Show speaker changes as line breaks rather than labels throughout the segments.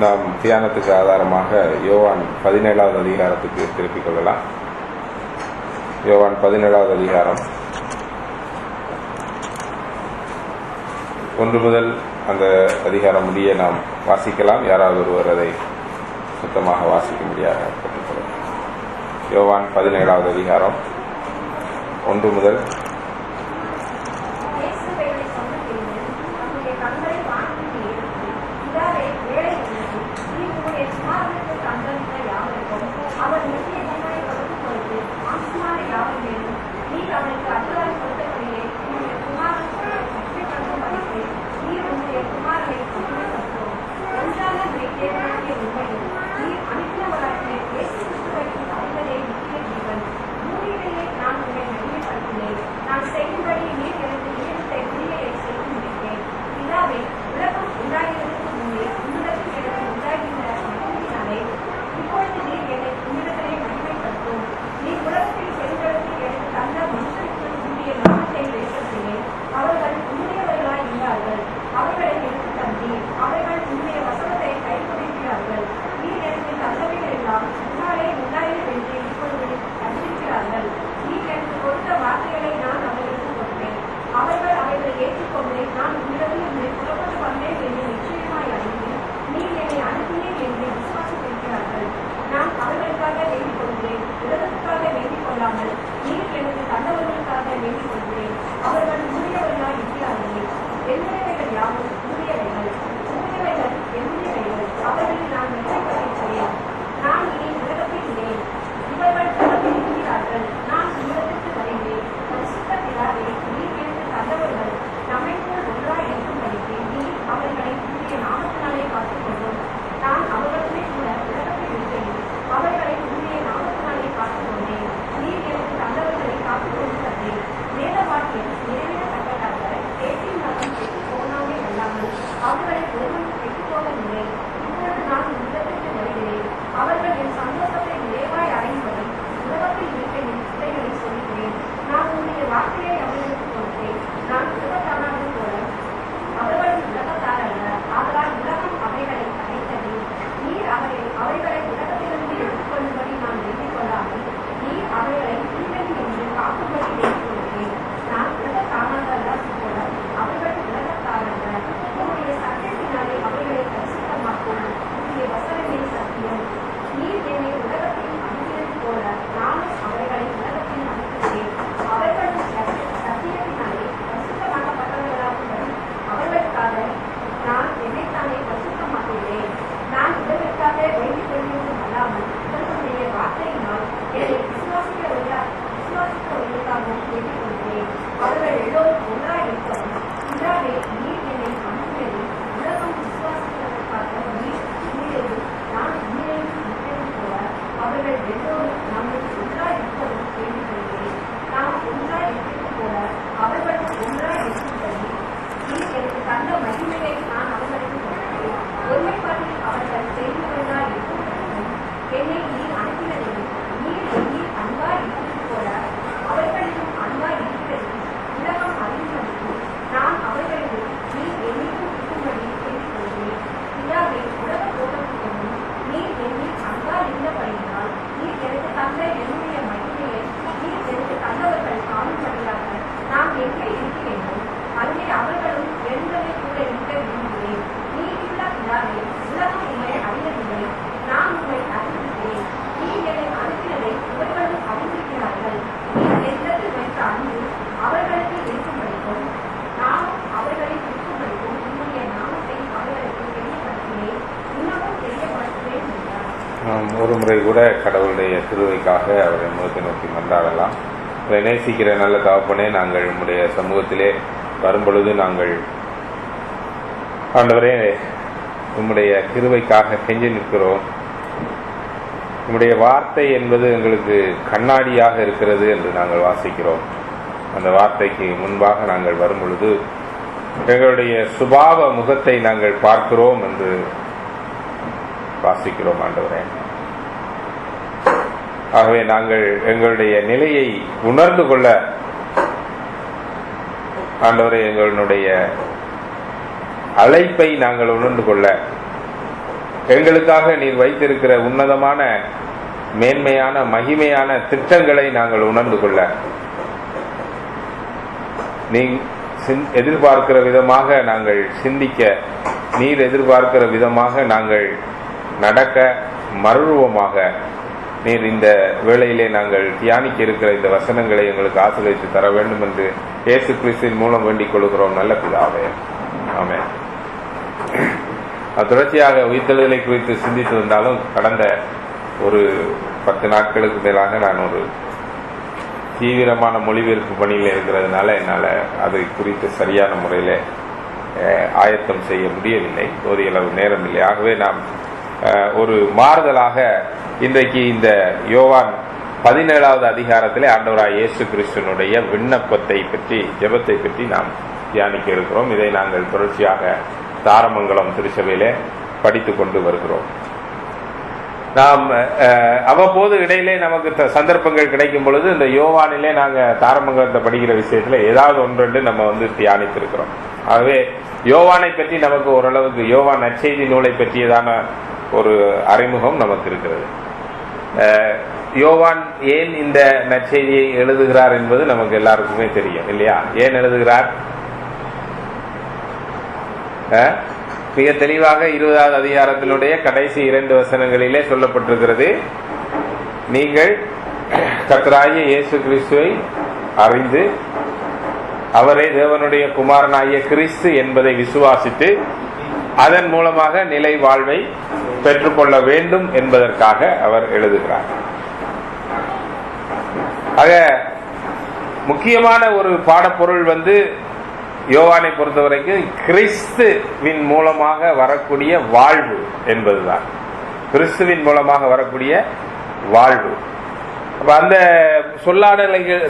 நாம் தியானத்துக்கு ஆதாரமாக யோவான் 17வது அதிகாரத்துக்கு திருப்பிக் கொள்ளலாம். யோவான் 17வது அதிகாரம் 1 முதல் அந்த அதிகாரம் முடிய நாம் வாசிக்கலாம். யாராவது ஒருவர் அதை சுத்தமாக வாசிக்க முடியாது. யோவான் 17வது அதிகாரம் 1 முதல் ஒரு முறை கூட கடவுளுடைய திருவைக்காக அவரை முகத்தை நோக்கி மன்றாடலாம். அவரை நேசிக்கிற நல்ல தகப்பனே, நாங்கள் உம்முடைய சமூகத்திலே வரும்பொழுது நாங்கள் ஆண்டவரே உம்முடைய கிருபைக்காக கெஞ்சி நிற்கிறோம். உம்முடைய வார்த்தை என்பது எங்களுக்கு கண்ணாடியாக இருக்கிறது என்று நாங்கள் வாசிக்கிறோம். அந்த வார்த்தைக்கு முன்பாக நாங்கள் வரும்பொழுது எங்களுடைய சுபாவ முகத்தை நாங்கள் பார்க்கிறோம் என்று வாசிக்கிறோம் ஆண்டவரே. ஆகவே நாங்கள் எங்களுடைய நிலையை உணர்ந்து கொள்ள ஆண்டவரே, எங்களுடைய அழைப்பை நாங்கள் உணர்ந்து கொள்ள எங்களுக்காக நீர் வைத்திருக்கிற உன்னதமான மேன்மையான மகிமையான திட்டங்களை நாங்கள் உணர்ந்து கொள்ள, நீ எதிர்பார்க்கிற விதமாக நாங்கள் சிந்திக்க, நீர் எதிர்பார்க்கிற விதமாக நாங்கள் நடக்க, மறுரூபமாக நீர் இந்த வேளையிலே நாங்கள் தியானிக்க இருக்கிற இந்த வசனங்களை எங்களுக்கு ஆசீர்வதித்து தர வேண்டும் என்று இயேசு கிறிஸ்துவின் மூலம் வேண்டிக் கொள்கிறோம். நல்ல பிதாவே, ஆமென். தொடர்ச்சியாக உயிர்த்தெழுதலை குறித்து சிந்தித்து வந்தாலும் கடந்த ஒரு 10 நாட்களுக்கு மேலாக நான் ஒரு தீவிரமான மொழிபெயர்ப்பு பணியில் இருக்கிறதுனால என்னால் அது குறித்து சரியான முறையில் ஆயத்தம் செய்ய முடியவில்லை, போதிய அளவு நேரம் இல்லை. ஆகவே நாம் ஒரு மாறுதலாக இன்றைக்கு இந்த யோவான் 17வது அதிகாரத்திலே ஆண்டவராய் இயேசு கிறிஸ்துவினுடைய விண்ணப்பத்தை பற்றி, ஜெபத்தை பற்றி நாம் தியானிக்க இருக்கிறோம். இதை நாங்கள் தொடர்ச்சியாக தாரமங்கலம் திருச்சபையிலே படித்து கொண்டு வருகிறோம். நாம் அவ்வப்போது இடையிலே நமக்கு சந்தர்ப்பங்கள் கிடைக்கும் பொழுது இந்த யோவானிலே நாங்கள் தாரமங்கலத்தை படிக்கிற விஷயத்துல ஏதாவது ஒன்று நம்ம தியானித்திருக்கிறோம். ஆகவே யோவானை பற்றி நமக்கு ஓரளவுக்கு யோவான் நற்செய்தி நூலை பற்றியதான ஒரு அறிமுகம் நமக்கு இருக்கிறது. யோவான் ஏன் இந்த நற்செய்தியை எழுதுகிறார் என்பது நமக்கு எல்லாருக்குமே தெரியும் இல்லையா? ஏன் எழுதுகிறார்? மிக தெளிவாக 20வது அதிகாரத்தினுடைய கடைசி 2 வசனங்களிலே சொல்லப்பட்டிருக்கிறது. நீங்கள் கர்த்தராகிய இயேசு கிறிஸ்துவை அறிந்து அவரே தேவனுடைய குமாரனாகிய கிறிஸ்து என்பதை விசுவாசித்து அதன் மூலமாக நிலை வாழ்வை பெற்றுக்கொள்ள வேண்டும் என்பதற்காக அவர் எழுதுகிறார். ஆக முக்கியமான ஒரு பாடப்பொருள் யோவானை பொறுத்தவரைக்கும் கிறிஸ்துவின் மூலமாக வரக்கூடிய வாழ்வு என்பதுதான். கிறிஸ்துவின் மூலமாக வரக்கூடிய வாழ்வு. அந்த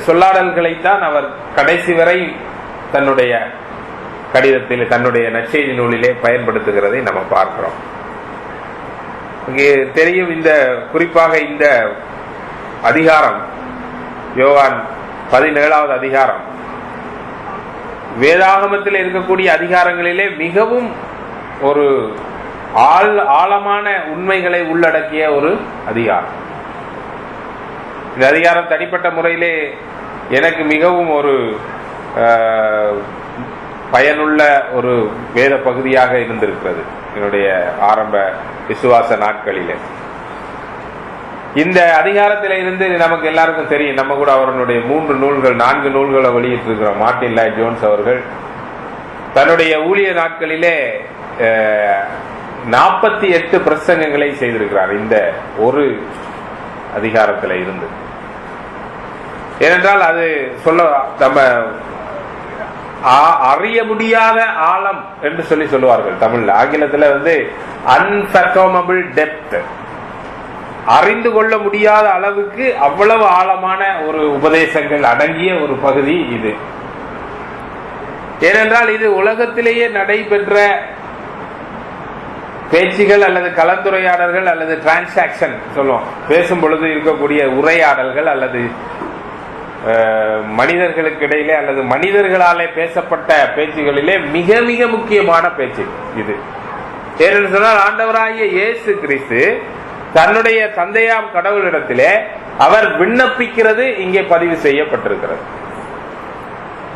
சொல்லாடல்களைத்தான் அவர் கடைசி வரை தன்னுடைய கடிதத்தில், தன்னுடைய நற்செய்தி நூலிலே பயன்படுத்துகிறதை நம்ம பார்க்கிறோம். இங்கே தெரியும், இந்த குறிப்பாக இந்த அதிகாரம், யோவான் 17வது அதிகாரம், வேதாகமத்தில் இருக்கக்கூடிய அதிகாரங்களிலே மிகவும் ஒரு ஆழமான உண்மைகளை உள்ளடக்கிய ஒரு அதிகாரம். இந்த அதிகாரம் தனிப்பட்ட முறையிலே எனக்கு மிகவும் ஒரு பயனுள்ள ஒரு வேத பகுதியாக இருந்திருக்கிறது என்னுடைய ஆரம்ப விசுவாச நாட்களிலே. இந்த அதிகாரத்தில இருந்து நமக்கு எல்லாருக்கும் தெரியும், நம்ம கூட அவர்களுடைய 3 நூல்கள் 4 நூல்களை வெளியிட்டிருக்கிறோம். மார்ட்டின் லாய்ட் ஜோன்ஸ் அவர்கள் தன்னுடைய ஊழிய நாட்களிலே 48 பிரசங்கங்களை செய்திருக்கிறார் இந்த ஒரு அதிகாரத்தில இருந்து. ஏனென்றால் அது நம்ம அறிய முடியாத ஆழம் என்று சொல்லுவார்கள் தமிழ்ல. ஆங்கிலத்தில் அன்ஃபர்கமபிள் டெப்த், அறிந்து கொள்ள முடியாத அளவுக்கு அவ்வளவு ஆழமான ஒரு உபதேசங்கள் அடங்கிய ஒரு பகுதி இது. ஏனென்றால் இது உலகத்திலேயே நடைபெற்ற பேச்சுகள் அல்லது கலந்துரையாடல்கள் அல்லது டிரான்சாக்சன் சொல்லுவோம், பேசும் பொழுது இருக்கக்கூடிய உரையாடல்கள் அல்லது மனிதர்களுக்கு இடையிலே அல்லது மனிதர்களாலே பேசப்பட்ட பேச்சுகளிலே மிக மிக முக்கியமான பேச்சு இது. ஏனென்று சொன்னால் ஆண்டவராகிய இயேசு கிறிஸ்து தன்னுடைய தந்தையாம் கடவுளிடத்திலே அவர் விண்ணப்பிக்கிறது இங்கே பதிவு செய்யப்பட்டிருக்கிறது.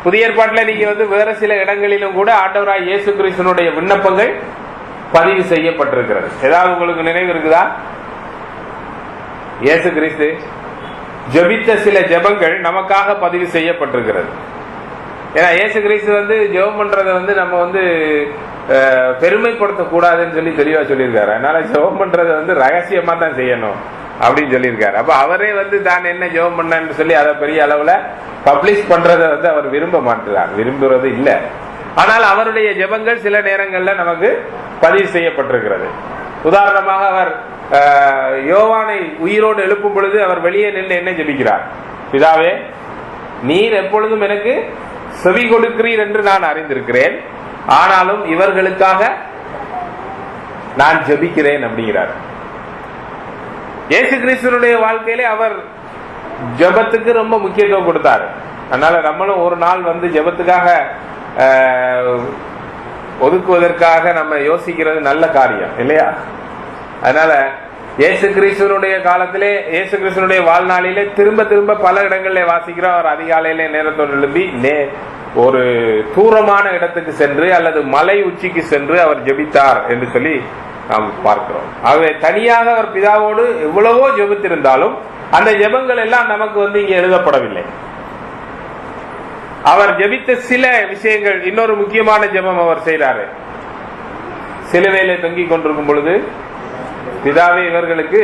புதிய ஏற்பாட்டில் நீங்க வேற சில இடங்களிலும் கூட ஆண்டவராகிய இயேசு கிறிஸ்துனுடைய விண்ணப்பங்கள் பதிவு செய்யப்பட்டிருக்கிறது. ஏதாவது உங்களுக்கு நினைவு இருக்குதா? இயேசு கிறிஸ்து ஜெபித்த சில ஜெபங்கள் நமக்காக பதிவு செய்யப்பட்டிருக்கிறது. ஏன்னா இயேசு கிறிஸ்து ஜெபம் பண்றதை நம்ம பெருமைப்படுத்த கூடாதுன்னு சொல்லி தெளிவா சொல்லியிருக்காரு. அதனால ஜெபம் பண்றதை ரகசியமா தான் செய்யணும் அப்படின்னு சொல்லியிருக்காரு. அப்ப அவரே தான் என்ன ஜெபம் பண்ணு சொல்லி அதை பெரிய அளவுல பப்ளிஷ் பண்றதை அவர் விரும்ப மாட்டார், விரும்புறது இல்லை. ஆனால் அவருடைய ஜெபங்கள் சில நேரங்கள்ல நமக்கு பதிவு செய்யப்பட்டிருக்கிறது. உதாரணமாக அவர் யோவானை உயிரோடு எழுப்பும் பொழுது அவர் வெளியே நின்று என்ன ஜெபிக்கிறார்? பிதாவே, நீர் எப்பொழுதும் எனக்கு செவி கொடுக்கிறீர் என்று நான் அறிந்திருக்கிறேன், ஆனாலும் இவர்களுக்காக நான் ஜெபிக்கிறேன் அப்படிங்கிறார். இயேசு கிறிஸ்துவினுடைய வாழ்க்கையிலே அவர் ஜெபத்துக்கு ரொம்ப முக்கியத்துவம் கொடுத்தார். அதனால நம்மளும் ஒரு நாள் ஜெபத்துக்காக ஒதுக்குவதற்காக நம்ம யோசிக்கிறது நல்ல காரியம் இல்லையா? அதனால இயேசு கிறிஸ்துவனுடைய காலத்திலே, இயேசு கிறிஸ்துவனுடைய வாழ்நாளிலே திரும்ப திரும்ப பல இடங்களிலே வாசிக்கிறோம். அவர் அதிகாலையிலே நேரத்தோடு எழும்பி ஒரு தூரமான இடத்துக்கு சென்று அல்லது மலை உச்சிக்கு சென்று அவர் ஜெபித்தார் என்று சொல்லி நாம் பார்க்கிறோம். ஆகவே தனியாக அவர் பிதாவோடு எவ்வளவோ ஜெபித்திருந்தாலும் அந்த ஜெபங்கள் எல்லாம் நமக்கு இங்கே எழுதப்படவில்லை. அவர் ஜெபித்த சில விஷயங்கள், இன்னொரு முக்கியமான ஜெபம் அவர் செய்தாரு. சிலுவையிலே தொங்கிக் கொண்டிருக்கும் பொழுது, பிதாவே இவர்களுக்கு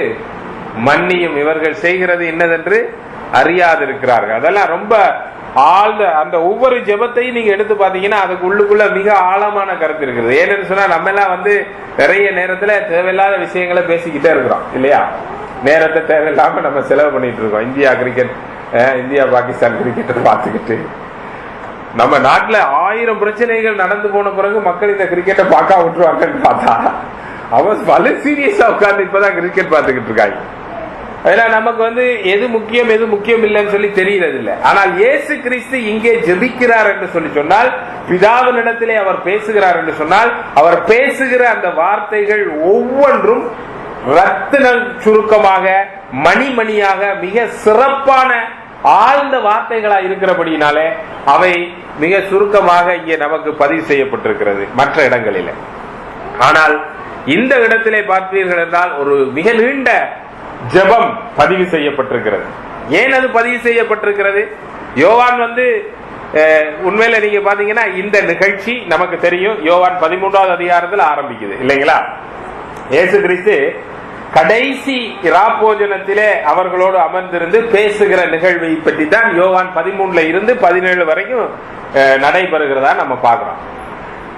மன்னியும், இவர்கள் செய்கிறது என்னதென்று அறியாதிருக்கிறார்கள். அதெல்லாம் ரொம்ப ஆழ்ந்த, அந்த ஒவ்வொரு ஜெபத்தையும் நீங்க எடுத்து பாத்தீங்கன்னா அதுக்கு உள்ளுக்குள்ள மிக ஆழமான கருத்து இருக்குது. ஏன்னு சொன்னா நம்ம எல்லாம் நிறைய நேரத்துல தேவையில்லாத விஷயங்களை பேசிக்கிட்டே இருக்கிறோம் இல்லையா? நேரத்தை தேவையில்லாம நம்ம செலவு பண்ணிட்டு இருக்கோம். இந்தியா பாகிஸ்தான் கிரிக்கெட் பார்த்துக்கிட்டு நம்ம நாட்டுல 1000 பிரச்சனைகள் நடந்து போன பிறகு மக்கள் இந்த கிரிக்கெட்டை பார்க்க விட்டுருவாங்கன்னு பார்த்தா அவன் பல சீரியஸா உட்கார்ந்து இப்பதான் கிரிக்கெட் பார்த்துக்கிட்டு இருக்காங்க. அதெல்லாம் நமக்கு எது முக்கியம் எது முக்கியம் இல்லைன்னு சொல்லி தெரியறது இல்லை. ஆனால் இயேசு கிறிஸ்து இங்கே ஜெபிக்கிறார் என்று சொல்லி சொன்னால், பிதாவினிடத்திலே அவர் பேசுகிறார் என்று சொன்னால், அவர் பேசுகிற அந்த வார்த்தைகள் ஒவ்வொன்றும் ரத்தின சுருக்கமாக, மணிமணியாக, மிக சிறப்பான ஆழ்ந்த வார்த்தைகளா இருக்கிறபடியினாலே அவை மிக சுருக்கமாக இங்கே நமக்கு பதிவு செய்யப்பட்டிருக்கிறது மற்ற இடங்களில். ஆனால் இந்த இடத்திலே பார்த்தீர்கள் என்றால் ஒரு மிக நீண்ட ஜெபம் பதிவு செய்யப்பட்டிருக்கிறது. ஏன் அது பதிவு செய்யப்பட்டிருக்கிறது? யோவான் உண்மையில நீங்க பாத்தீங்கன்னா இந்த நிகழ்ச்சி நமக்கு தெரியும். யோவான் 13வது அதிகாரத்தில் ஆரம்பிக்குது இல்லைங்களா? இயேசு கிறிஸ்து கடைசி இராப்போஜனத்திலே அவர்களோடு அமர்ந்திருந்து பேசுகிற நிகழ்வை பற்றி தான் யோவான் 13ல இருந்து 17 வரைக்கும் நடைபெறுகிறதா நம்ம பார்க்கிறோம்.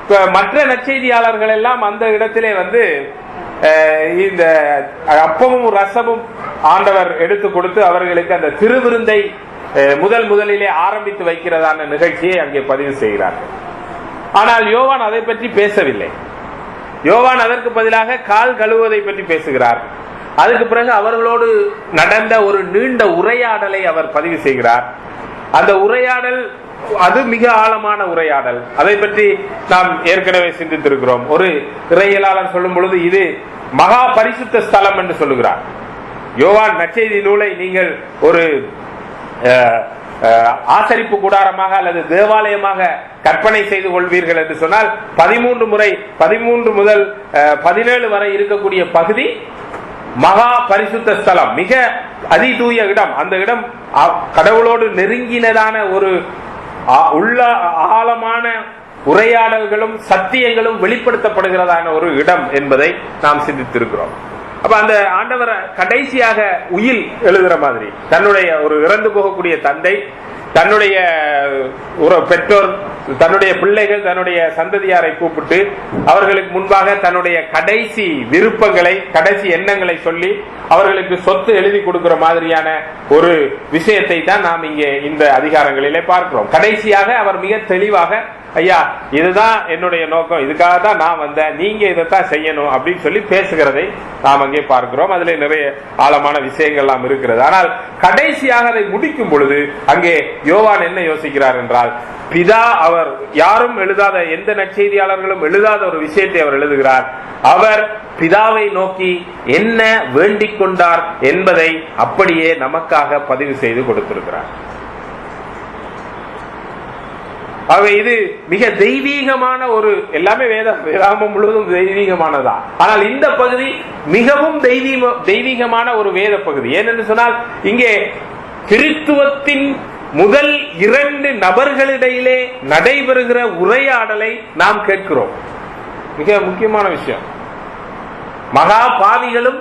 இப்ப மற்ற நற்செய்தியாளர்கள் எல்லாம் அந்த இடத்திலே இந்த அப்பமும் ரசமும் ஆண்டவர் எடுத்து கொடுத்து அவர்களுக்கு அந்த திருவிருந்தை முதலிலே ஆரம்பித்து வைக்கிறதான நிகழ்ச்சியை அங்கே பதிவு செய்கிறார்கள். ஆனால் யோவான் அதை பற்றி பேசவில்லை. யோவான் அதற்கு பதிலாக கால் கழுவுவதை பற்றி பேசுகிறார். அதுக்கு பிறகு அவர்களோடு நடந்த ஒரு நீண்ட உரையாடலை அவர் பதிவு செய்கிறார். அந்த உரையாடல் அது மிக ஆழமான உரையாடல். அதை பற்றி நாம் ஏற்கனவே சிந்தித்திருக்கிறோம். ஒரு இறையியலாளர் சொல்லும் பொழுது இது மகா பரிசுத்த ஸ்தலம் என்று சொல்லுகிறார். யோவான் நற்செய்தி நூலை நீங்கள் ஒரு ஆசரிப்பு கூடாரமாக அல்லது தேவாலயமாக கற்பனை செய்து கொள்வீர்கள் என்று சொன்னால் 13 முதல் 17 வரை இருக்கக்கூடிய பகுதி மகா பரிசுத்த ஸ்தலம், மிக அதிதூய இடம். அந்த இடம் கடவுளோடு நெருங்கினதான ஒரு உள்ள ஆழமான உரையாடல்களும் சத்தியங்களும் வெளிப்படுத்தப்படுகிறதான ஒரு இடம் என்பதை நாம் சிந்தித்திருக்கிறோம். அப்ப அந்த ஆண்டவர் கடைசியாக உயில் எழுதுற மாதிரி தன்னுடைய ஒரு இறந்து போகக்கூடிய தந்தை, தன்னுடைய பெற்றோர், தன்னுடைய பிள்ளைகள், தன்னுடைய சந்ததியாரை கூப்பிட்டு அவர்களுக்கு முன்பாக தன்னுடைய கடைசி விருப்பங்களை, கடைசி எண்ணங்களை சொல்லி அவர்களுக்கு சொத்து எழுதி கொடுக்கிற மாதிரியான ஒரு விஷயத்தை தான் நாம் இங்கே இந்த அதிகாரங்களிலே பார்க்கிறோம். கடைசியாக அவர் மிக தெளிவாக, ஐயா இதுதான் என்னுடைய நோக்கம், இதுக்காக தான் நான் வந்தேன், நீங்க இதைத்தான் செய்யணும் அப்படின்னு சொல்லி பேசுகிறதை நாம் அங்கே பார்க்கிறோம். அதுல நிறைய ஆழமான விஷயங்கள் எல்லாம் இருக்கிறது. ஆனால் கடைசியாக அதை முடிக்கும் பொழுது அங்கே யோவான் என்ன யோசிக்கிறார் என்றால், பிதா அவர் யாரும் எழுதாத, எந்த நற்செய்தியாளர்களும் எழுதாத ஒரு விஷயத்தை அவர் எழுதுகிறார். அவர் பிதாவை நோக்கி என்ன வேண்டிக் கொண்டார் என்பதை அப்படியே நமக்காக பதிவு செய்து கொடுத்திருக்கிறார். ஆகவே இது மிக தெய்வீகமான ஒரு, எல்லாமே வேதாகமம் முழுவதும் தெய்வீகமானதா, ஆனால் இந்த பகுதி மிகவும் தெய்வீகமான ஒரு வேத பகுதி. ஏனென்று சொன்னால் இங்கே கிறிஸ்துவத்தின் முதல் 2 நபர்களிடையிலே நடைபெறுகிற உரையாடலை நாம் கேட்கிறோம். மிக முக்கியமான விஷயம். மகா பாவிகளும்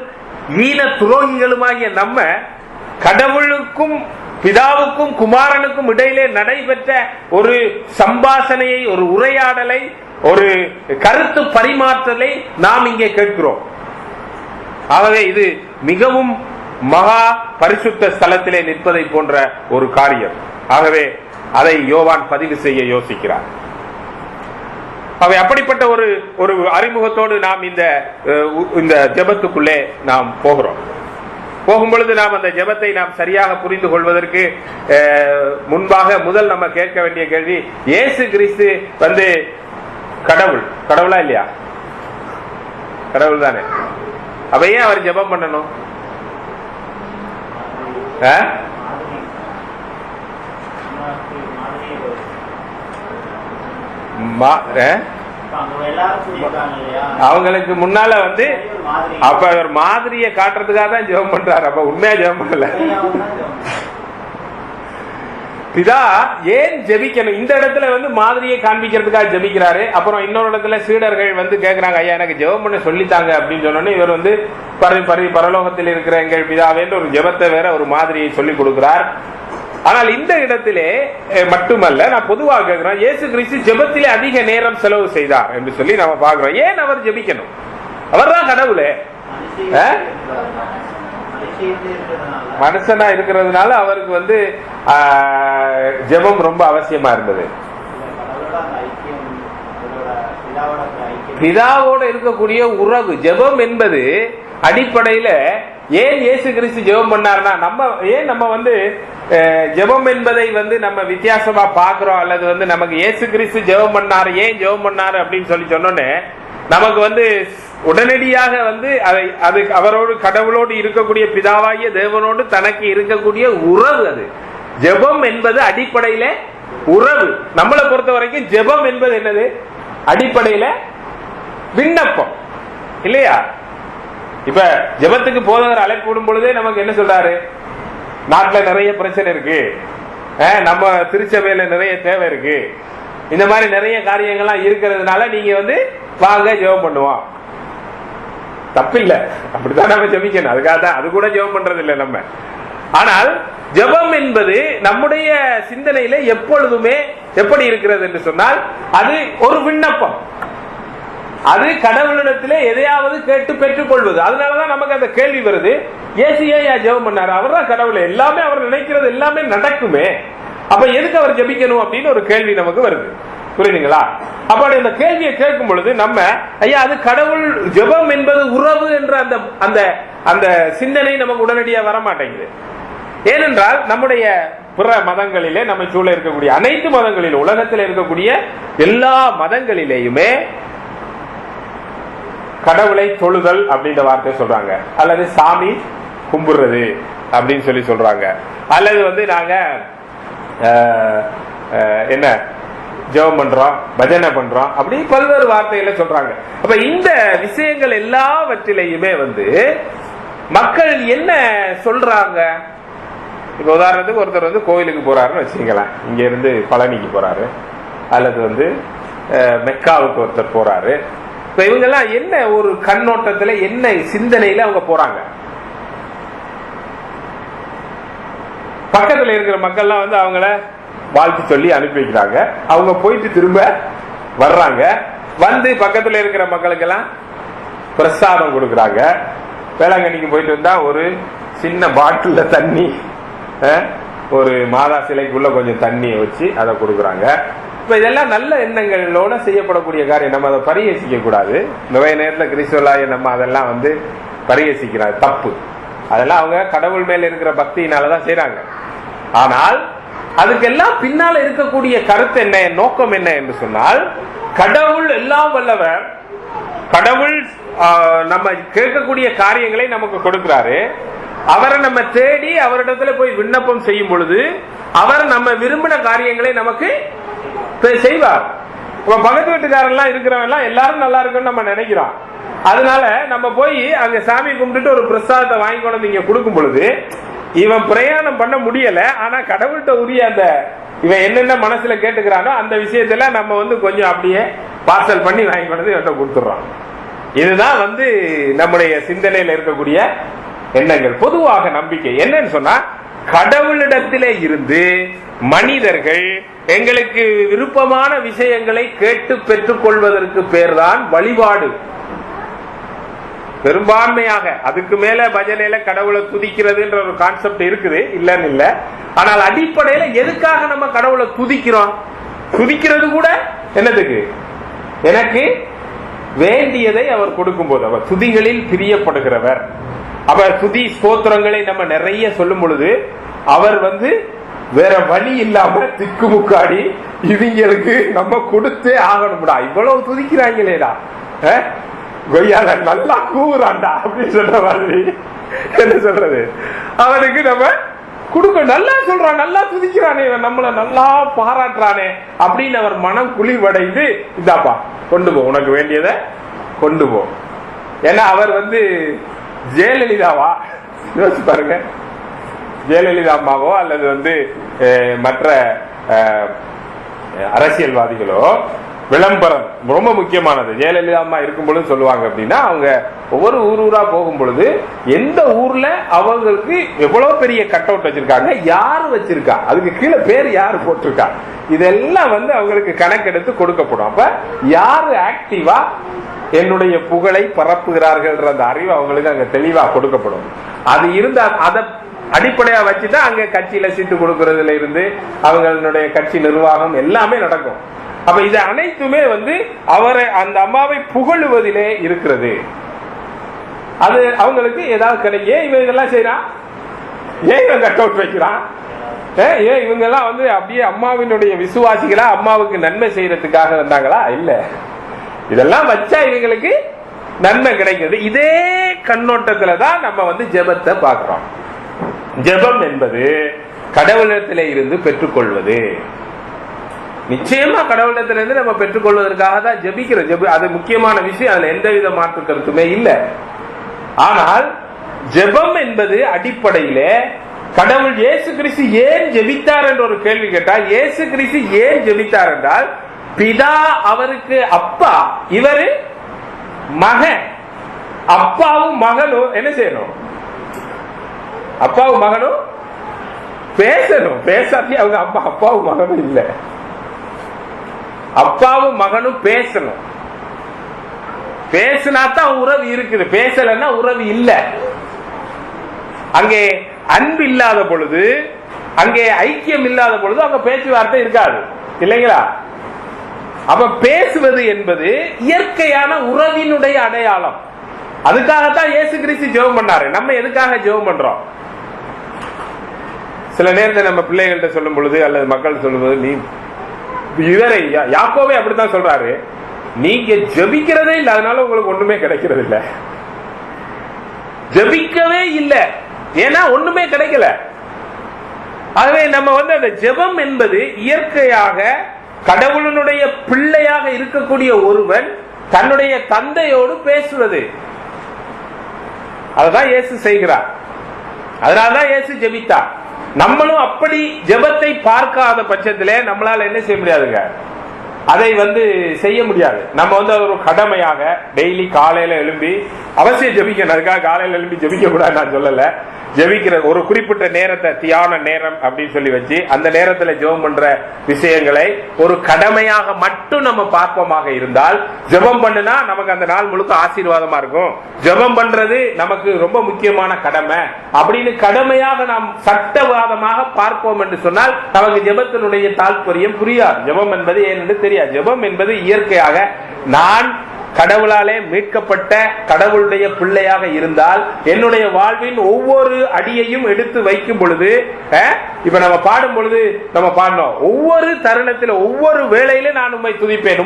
ஈன துரோகிகளுமாகிய நம்ம கடவுளுக்கும் பிதாவுக்கும் குமாரனுக்கும் இடையிலே நடைபெற்ற ஒரு சம்பாஷணையை, ஒரு உரையாடலை, ஒரு கருத்து பரிமாற்றலை நாம் இங்கே கேட்கிறோம். ஆகவே இது மிகவும் மகா பரிசுத்த ஸ்தலத்திலே நிற்பதை போன்ற ஒரு காரியம். ஆகவே அதை யோவான் பதிவு செய்ய யோசிக்கிறார். அவை அப்படிப்பட்ட ஒரு அறிமுகத்தோடு நாம் இந்த ஜெபத்துக்குள்ளே நாம் போகிறோம். போகும்பொழுது நாம் அந்த ஜெபத்தை நாம் சரியாக புரிந்து கொள்வதற்கு முன்பாக முதல் நம்ம கேட்க வேண்டிய கேள்வி, இயேசு கிறிஸ்து கடவுளா இல்லையா? கடவுள் தானே. அப்ப ஏன் அவர் ஜெபம் பண்ணணும்? அவங்களுக்கு முன்னால வந்து அப்ப அவர் மாதிரியை காட்டுறதுக்காக தான் ஜெபம் பண்றாரு. அப்ப உண்மையா ஜெபம் பண்ணல. பிதா ஏன் ஜெபிக்கணும்? இந்த இடத்துல வந்து மாதிரியை காண்பிக்கிறதுக்காக ஜெபிக்கிறாரு. அப்புறம் இன்னொரு இடத்துல சீடர்கள் வந்து கேட்கிறாங்க, ஐயா எனக்கு ஜெபம் பண்ண சொல்லித்தாங்க அப்படின்னு சொன்னோன்னே இவர் வந்து பரலோகத்தில் இருக்கிற எங்கள் பிதாவேன்ற ஒரு ஜெபத்தை வேற ஒரு மாதிரியை சொல்லி கொடுக்கிறார். ஆனால் இந்த இடத்திலே மட்டுமல்ல, நான் பொதுவாக கேட்கிறேன், இயேசு கிறிஸ்து ஜெபத்திலே அதிக நேரம் செலவு செய்தார் என்று சொல்லி நம்ம பார்க்கிறோம். ஏன் அவர் ஜெபிக்கணும்? அவர் தான் கடவுளே. மனுஷனா இருக்கிறதுனால அவருக்கு வந்து ஜெபம் ரொம்ப அவசியமா இருந்தது. பிதாவோட இருக்கக்கூடிய உறவு ஜெபம் என்பது அடிப்படையில ஏன் இயேசு கிறிஸ்து ஜெபம் பண்ணார்னா, நம்ம வந்து ஜெபம் என்பதை வந்து நம்ம வித்தியாசமா பாக்குறோம். அல்லது வந்து நமக்கு இயேசு கிறிஸ்து ஜெபம் பண்ணாரு, ஏன் ஜெபம் பண்ணாரு அப்படின்னு சொல்லி சொன்னோன்னே நமக்கு வந்து உடனடியாக வந்து அது அவரோடு கடவுளோடு இருக்கக்கூடிய பிதாவாகிய தேவனோடு தனக்கு இருக்கக்கூடிய உறவு. அது ஜெபம் என்பது அடிப்படையில உறவு. நம்மளை பொறுத்த வரைக்கும் ஜெபம் என்பது என்னது? அடிப்படையில விண்ணப்பம் இல்லையா? இப்ப ஜெபத்துக்கு போதகர் அழைப்பு விடும் பொழுதே நமக்கு என்ன சொல்றாரு? நாட்டுல நிறைய பிரச்சனை இருக்கு, நம்ம திருச்சபையில நிறைய தேவை இருக்கு, இந்த மாதிரி நிறைய காரியங்கள்லாம் இருக்கிறதுனால நீங்க வந்து வாங்க ஜெபம் பண்ணுவோம். தப்பில்லை, அப்படித்தான் நம்ம ஜெபிக்கணும். அதுக்காக தான் அது கூட ஜெபம் பண்றது இல்லை நம்ம. ஆனால் ஜெபம் என்பது நம்முடைய சிந்தனையில எப்பொழுதுமே எப்படி இருக்கிறது என்று சொன்னால் அது ஒரு விண்ணப்பம். அது கடவுளிடத்திலே எதையாவது கேட்டு பெற்றுக் கொள்வது. அதனாலதான் நமக்கு அந்த கேள்வி வருது, இயேசு ஏன் ஜெபம் பண்ணாரு? அவர் தான் கடவுளே, எல்லாமே அவர் நினைக்கிறது எல்லாமே நடக்குமே, அப்ப எதுக்கு அவர் ஜெபிக்கணும் அப்படின்னு ஒரு கேள்வி நமக்கு வருது. புரியுதுங்களா? அப்படி அந்த கேள்வியை கேட்கும் பொழுது நம்ம ஐயா அது கடவுள், ஜெபம் என்பது உறவு என்ற அந்த அந்த அந்த சிந்தனை நமக்கு உடனடியாக வர மாட்டேங்குது. ஏனென்றால் நம்முடைய பிற மதங்களிலே நம்ம சூழ இருக்கக்கூடிய அனைத்து மதங்களிலும், உலகத்தில் இருக்கக்கூடிய எல்லா மதங்களிலேயுமே கடவுளை தொழுதல் அப்படின்ற வார்த்தையை சொல்றாங்க, அல்லது சாமி கும்பிடுறது அப்படின்னு சொல்லி சொல்றாங்க, அல்லது வந்து நாங்க என்ன ஜெபம் பண்றோம், பஜனை பண்றோம், அப்படி பல்வேறு வார்த்தைகளை சொல்றாங்க. அப்ப இந்த விஷயங்கள் எல்லாவற்றிலையுமே வந்து மக்கள் என்ன சொல்றாங்க? இப்ப உதாரணத்துக்கு ஒருத்தர் வந்து கோயிலுக்கு போறாருன்னு வச்சுக்கலாம், இங்க இருந்து பழனிக்கு போறாரு, அல்லது வந்து மெக்காவுக்கு ஒருத்தர் போறாரு. இப்ப இவங்கெல்லாம் என்ன ஒரு கண்ணோட்டத்துல, என்ன சிந்தனையில அவங்க போறாங்க? பக்கத்துல இருக்கிற மக்கள்லாம் வந்து அவங்கள வாழ்த்து சொல்லி அனுப்பி வைக்கிறாங்க. அவங்க போயிட்டு திரும்ப வர்றாங்க, வந்து பக்கத்துல இருக்கிற மக்களுக்கெல்லாம் பிரசாதம் கொடுக்கறாங்க. வேளாங்கண்ணிக்கு போயிட்டு வந்தா ஒரு சின்ன பாட்டில்ல தண்ணி, ஒரு மாதா சிலைக்குள்ள கொஞ்சம் தண்ணியை வச்சு அதை கொடுக்கறாங்க. இப்ப இதெல்லாம் நல்ல எண்ணங்களோட செய்யப்படக்கூடிய காரியம். நம்ம அதை பரிகசிக்க கூடாது. நிறைய நேரத்தில் கிறிஸ்துவலாய நம்ம அதெல்லாம் வந்து பரிகசிக்கிறாங்க, தப்பு. அதெல்லாம் அவங்க கடவுள் மேல இருக்கிற பக்தியினாலதான் செய்யறாங்க. ஆனால் அதுக்கெல்லாம் பின்னால இருக்கக்கூடிய கருத்து என்ன, நோக்கம் என்ன என்று சொன்னால், கடவுள் எல்லாம் வல்லவர், கடவுள் நம்ம கேட்கக்கூடிய காரியங்களை நமக்கு கொடுக்கிறாரு. அவரை நம்ம தேடி அவரிடத்துல போய் விண்ணப்பம் செய்யும் பொழுது அவர் நம்ம விரும்பின காரியங்களை நமக்கு செய்வார். பக்கத்து வீட்டுக்காரெல்லாம் இருக்கிறவங்க எல்லாரும் நல்லா இருக்குன்னு நம்ம நினைக்கிறோம். அதனால நம்ம போய் அங்க சாமி கும்பிட்டுட்டு ஒரு பிரசாதத்தை வாங்கி கொண்டு இங்க கொடுக்கும் பொழுது இவன் பிரயாணம் பண்ண முடியல, ஆனா கடவுள்கிட்ட உரிய அந்த இவன் என்னென்ன மனசுல கேட்டுக்கிறானோ அந்த விஷயத்துல நம்ம வந்து கொஞ்சம் அப்படியே பார்சல் பண்ணி வாங்கி கொண்டு இவன்கிட்ட கொடுத்துடுறோம். இதுதான் வந்து நம்முடைய சிந்தனையில இருக்கக்கூடிய எண்ணங்கள். பொதுவாக நம்பிக்கை என்னன்னு சொன்னா, கடவுளிடத்திலே இருந்து மனிதர்கள் எங்களுக்கு விருப்பமான விஷயங்களை கேட்டு பெற்றுக் கொள்வதற்கு பேர் தான் வழிபாடு. பெரும்பான்மையாக அதுக்கு மேல பஜனையில கடவுளை துதிக்கிறதுன்ற ஒரு கான்செப்ட் இருக்குது, இல்லன்னு இல்ல. ஆனால் அடிப்படையில எதுக்காக நம்ம கடவுளை துதிக்கிறோம்? துதிக்கிறது கூட என்னதுக்கு? எனக்கு வேண்டியதை அவர் கொடுக்கும் போது அவர் துதிகளில் பிரியப்படுகிறவர். அவர் துதி ஸ்தோத்திரங்களை நம்ம நிறைய சொல்லும் பொழுது அவர் வந்து வேற வழி இல்லாம திக்குமுக்காடி இவங்களுக்கு நம்ம கொடுத்தே ஆகணும்டா, இவ்வளவு துதிக்கிறாங்களேடா, கொய்யால நல்லா கூவுறான்டா அப்படின்னு சொல்ற மாதிரி என்ன சொல்றது, அவனுக்கு நம்ம கொடுக்க, நல்லா சொல்றான், நல்லா துதிக்கிறானே, நம்மள நல்லா பாராட்டுறானே அப்படின்னு அவர் மனம் குளிர்வடைந்து, இதாப்பா கொண்டு போ, உனக்கு வேண்டியத கொண்டு போ. ஏன்னா அவர் ஜெயலலிதாவா யோசிச்சு பாருங்க, ஜெயலலிதா அம்மாவோ அல்லது மற்ற அரசியல்வாதிகளோ விளம்பரம் ரொம்ப முக்கியமானது. ஜெயலலிதா அம்மா இருக்கும் பொழுது சொல்லுவாங்க அப்படின்னா, அவங்க ஒவ்வொரு ஊரா போகும் பொழுது எந்த ஊர்ல அவங்களுக்கு எவ்வளவு பெரிய கட் அவுட் வச்சிருக்காங்க, யாரு வச்சிருக்கா, அதுக்கு கீழே பேர் யாரு போட்டிருக்கா, இதெல்லாம் அவங்களுக்கு கணக்கெடுத்து கொடுக்கப்படும். அப்ப யாரு ஆக்டிவா என்னுடைய புகழை பரப்புகிறார்கள் அந்த அறிவு அவங்களுக்கு அங்க தெளிவா கொடுக்கப்படும். அது இருந்தா அதை அடிப்படையா வச்சுதான் அங்க கட்சியில சீட்டு கொடுக்கறதுல இருந்து அவங்களுடைய கட்சி நிர்வாகம் எல்லாமே நடக்கும். அப்ப இது அனைத்துமே அவரை அந்த அம்மாவை புகழுவதிலே இருக்கிறது. அது அவங்களுக்கு ஏதாவது கிடைக்கும். ஏன் இவங்க இதெல்லாம் செய்யறான், ஏன் இவன் கட் அவுட் வைக்கிறான், ஏன் இவங்க எல்லாம் அப்படியே அம்மாவினுடைய விசுவாசிகளா, அம்மாவுக்கு நன்மை செய்யறதுக்காக வந்தாங்களா? இல்ல, இதெல்லாம் வச்சா இவங்களுக்கு நன்மை கிடைக்கிறது. இதே கண்ணோட்டத்துல தான் நம்ம ஜெபத்தை பார்க்கிறோம். ஜெபம் என்பது கடவுளத்திலே இருந்து பெற்றுக்கொள்வது. நிச்சயமா கடவுளத்திலிருந்து நம்ம பெற்றுக்கொள்வதற்காக தான் ஜெபிக்கிறோம். அது முக்கியமான விஷயம், அதுல எந்தவித மாற்று கருத்துமே இல்லை. ஆனால் ஜெபம் என்பது அடிப்படையிலே கடவுள் இயேசு கிறிஸ்து ஏன் ஜெபித்தார் என்ற ஒரு கேள்வி கேட்டால், இயேசு கிறிஸ்து ஏன் ஜெபித்தார் என்றால், பிதா அவருக்கு அப்பா, இவரு மகன். அப்பாவும் மகனும் என்ன செய்யணும், அப்பாவும் மகனும் பேசணும். பேசாட்டி அவங்க அப்பாவும் மகனும் இல்ல, அப்பாவும் மகனும் பேசணும். பேசினாத்தான் உறவு இருக்குது, பேசலன்னா உறவு இல்ல. அங்கே அன்பு இல்லாத பொழுது, அங்கே ஐக்கியம் இல்லாத பொழுது அங்க பேச்சுவார்த்தை இருக்காது, இல்லைங்களா? அப்ப பேசுவது என்பது இயற்கையான உறவினுடைய அடையாளம். அதுக்காகத்தான் இயேசு கிறிஸ்து ஜெபம் பண்ணாரு. நம்ம எதுக்காக ஜெபம் பண்றோம்? சில நேரத்தில் நம்ம பிள்ளைகள்கிட்ட சொல்லும் பொழுது அல்லது மக்கள் சொல்லும் போது, நீ இவரை யாக்கோவே அப்படித்தான் சொல்றாரு, நீங்க ஜெபிக்கிறதே இல்லை, அதனால உங்களுக்கு ஒண்ணுமே கிடைக்கிறது இல்லை. ஜெபிக்கவே இல்லை, ஏன்னா ஒண்ணுமே கிடைக்கல. ஆகவே நம்ம அந்த ஜெபம் என்பது இயற்கையாக கடவுளுடைய பிள்ளையாக இருக்கக்கூடிய ஒருவன் தன்னுடைய தந்தையோடு பேசுவது. அதுதான் இயேசு செய்கிறார். அதனால்தான் இயேசு ஜெபித்தார். நம்மளும் அப்படி ஜெபத்தை பார்க்காத பட்சத்திலே நம்மளால என்ன செய்ய முடியாதுங்க, அதை செய்ய முடியாது. நம்ம ஒரு கடமையாக டெய்லி காலையில எழும்பி அவசியம் ஜெபிக்கணும். அதுக்காக காலையில எழும்பி ஜெபிக்க கூடாது நான் சொல்லல. ஜெபிக்கிற ஒரு குறிப்பிட்ட நேரத்தை தியான நேரம் அப்படின்னு சொல்லி வச்சு அந்த நேரத்துல ஜெபம் பண்ற விஷயங்களை ஒரு கடமையாக மட்டும் நம்ம பார்ப்போமாக இருந்தால், ஜெபம் பண்ணுனா நமக்கு அந்த நாள் முழுக்க ஆசீர்வாதமா இருக்கும். ஜெபம் பண்றது நமக்கு ரொம்ப முக்கியமான கடமை அப்படின்னு கடமையாக நாம் சட்டவாதமாக பார்ப்போம் என்று சொன்னால் நமக்கு ஜெபத்தினுடைய தாற்பயம் புரியாது. ஜெபம் என்பது ஏனென்று தெரியாது. ஜெபம் என்பது இயற்கையாக நான் கடவுளாலே மீட்கப்பட்ட கடவுளுடைய பிள்ளையாக இருந்தால் என்னுடைய வாழ்வின் ஒவ்வொரு அடியையும் எடுத்து வைக்கும் பொழுது, இப்ப நம்ம பாடும் பொழுது நம்ம பாடணும், ஒவ்வொரு தருணத்தில் ஒவ்வொரு வேளையில நான் உம்மை துதிப்பேன்,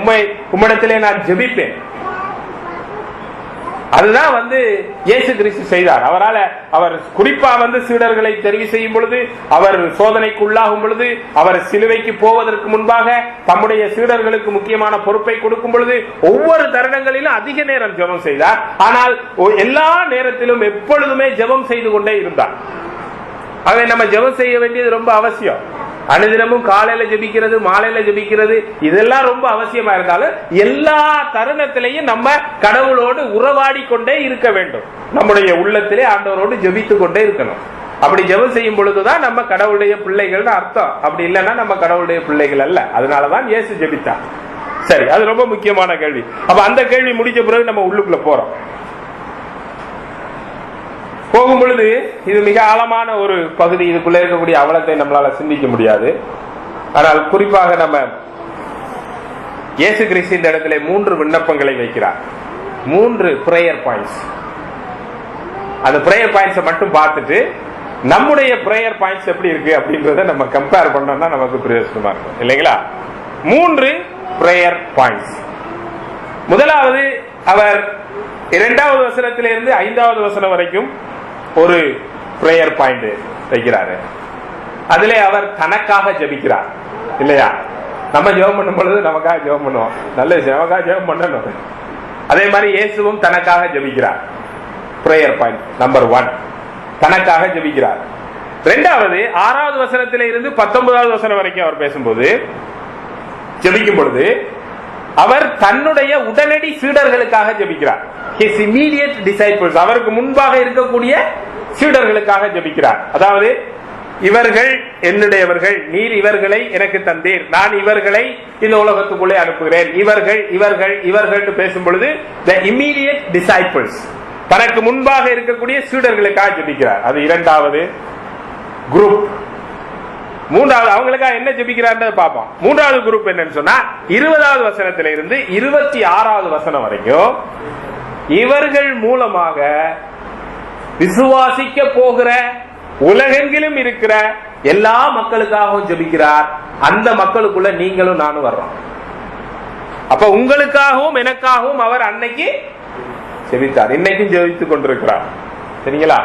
உம்மிடத்திலே நான் ஜெபிப்பேன். அதுதான் இயேசு கிறிஸ்து செய்தார். அவர் குறிப்பா சீடர்களை தெரிவு செய்யும் பொழுது, அவர் சோதனைக்கு உள்ளாகும் பொழுது, அவர் சிலுவைக்கு போவதற்கு முன்பாக தம்முடைய சீடர்களுக்கு முக்கியமான பொறுப்பை கொடுக்கும் பொழுது ஒவ்வொரு தருணங்களிலும் அதிக நேரம் ஜெபம் செய்தார். ஆனால் எல்லா நேரத்திலும் எப்பொழுதுமே ஜெபம் செய்து கொண்டே இருந்தார். ஆகவே நம்ம ஜெபம் செய்ய வேண்டியது ரொம்ப அவசியம். அனுதினமும் காலையில ஜெபிக்கிறது, மாலையில ஜெபிக்கிறது, இதெல்லாம் ரொம்ப அவசியமா இருந்தாலும் எல்லா தருணத்திலையும் நம்ம கடவுளோடு உறவாடி கொண்டே இருக்க வேண்டும். நம்முடைய உள்ளத்திலே ஆண்டவரோடு ஜெபித்து கொண்டே இருக்கணும். அப்படி ஜெபம் செய்யும் பொழுதுதான் நம்ம கடவுளுடைய பிள்ளைகள் அர்த்தம். அப்படி இல்லைன்னா நம்ம கடவுளுடைய பிள்ளைகள் அல்ல. அதனாலதான் இயேசு ஜெபித்தார். சரி, அது ரொம்ப முக்கியமான கேள்வி. அப்ப அந்த கேள்வி முடிச்ச பிறகு நம்ம உள்ளுக்குள்ள போறோம். போகும் பொழுது இது மிக ஆழமான ஒரு பகுதி. இதுக்குள்ள இருக்கக்கூடிய அவலத்தை நம்மளால சிந்திக்க முடியாது. ஆனால் குறிப்பாக நம்ம இயேசு கிறிஸ்து இந்த இடத்துல 3 விண்ணப்பங்களை வைக்கிறார். 3 பிரேயர் பாயிண்ட்ஸ். அந்த பிரேயர் பாயிண்ட்ஸை மட்டும் பார்த்துட்டு நம்முடைய பிரேயர் பாயிண்ட்ஸ் எப்படி இருக்கு அப்படின்றத நம்ம கம்பேர் பண்ணோம்னா நமக்கு பிரயோஜனமா இருக்கும், இல்லைங்களா? 3 பிரேயர் பாயிண்ட்ஸ். முதலாவது அவர் 2வது வசனத்திலிருந்து 5வது வசனம் வரைக்கும் ஒரு பிரேயர் பாயிண்ட் வைக்கிறாரு. அதிலே அவர் தனக்காக ஜெபிக்கிறார் இல்லையா? நம்ம ஜெபம் பண்ணும் பொழுது நமக்காக ஜெபம் பண்ணுவோம், நல்ல விஷயம், நமக்காக ஜெபம் பண்ணணும். அதே மாதிரி இயேசுவும் தனக்காக ஜெபிக்கிறார். பிரேயர் பாயிண்ட் நம்பர் 1, தனக்காக ஜெபிக்கிறார். 2வது 6வது வசனத்திலே இருந்து 19வது வசனம் வரைக்கும் அவர் பேசும்போது, ஜெபிக்கும் பொழுது அவர் தன்னுடைய உடனடி சீடர்களுக்காக ஜெபிக்கிறார். His immediate disciples, அவருக்கு முன்பாக இருக்கக்கூடிய சீடர்களுக்காக ஜெபிக்கிறார். அதாவது இவர்கள் என்னுடையவர்கள், நீர் இவர்களை எனக்கு தந்தீர், நான் இவர்களை இந்த உலகத்துக்குள்ளே அனுப்புகிறேன், இவர்கள் இவர்கள் இவர்கள் பேசும் பொழுது the immediate disciples, தனக்கு முன்பாக இருக்கக்கூடிய சீடர்களுக்காக ஜெபிக்கிறார். அது 2வது குரூப். 3வது அவங்களுக்காக என்ன ஜெபிக்கிறார்ன்றதை பார்ப்போம். 3வது குரூப் என்னன்னு சொன்னா 20வது வசனத்தில இருந்து 26வது வசனம் வரைக்கும் இவர்கள் மூலமாக விசுவாசிக்க போகிற உலகெங்கிலும் இருக்கிற எல்லா மக்களுக்காகவும் ஜெபிக்கிறார். அந்த மக்களுக்குள்ள நீங்களும் நானும் வர்றோம். அப்ப உங்களுக்காகவும் எனக்காகவும் அவர் அன்னைக்கு ஜெபித்தார், இன்னைக்கும் ஜெபித்துக் கொண்டிருக்கிறார். சரிங்களா?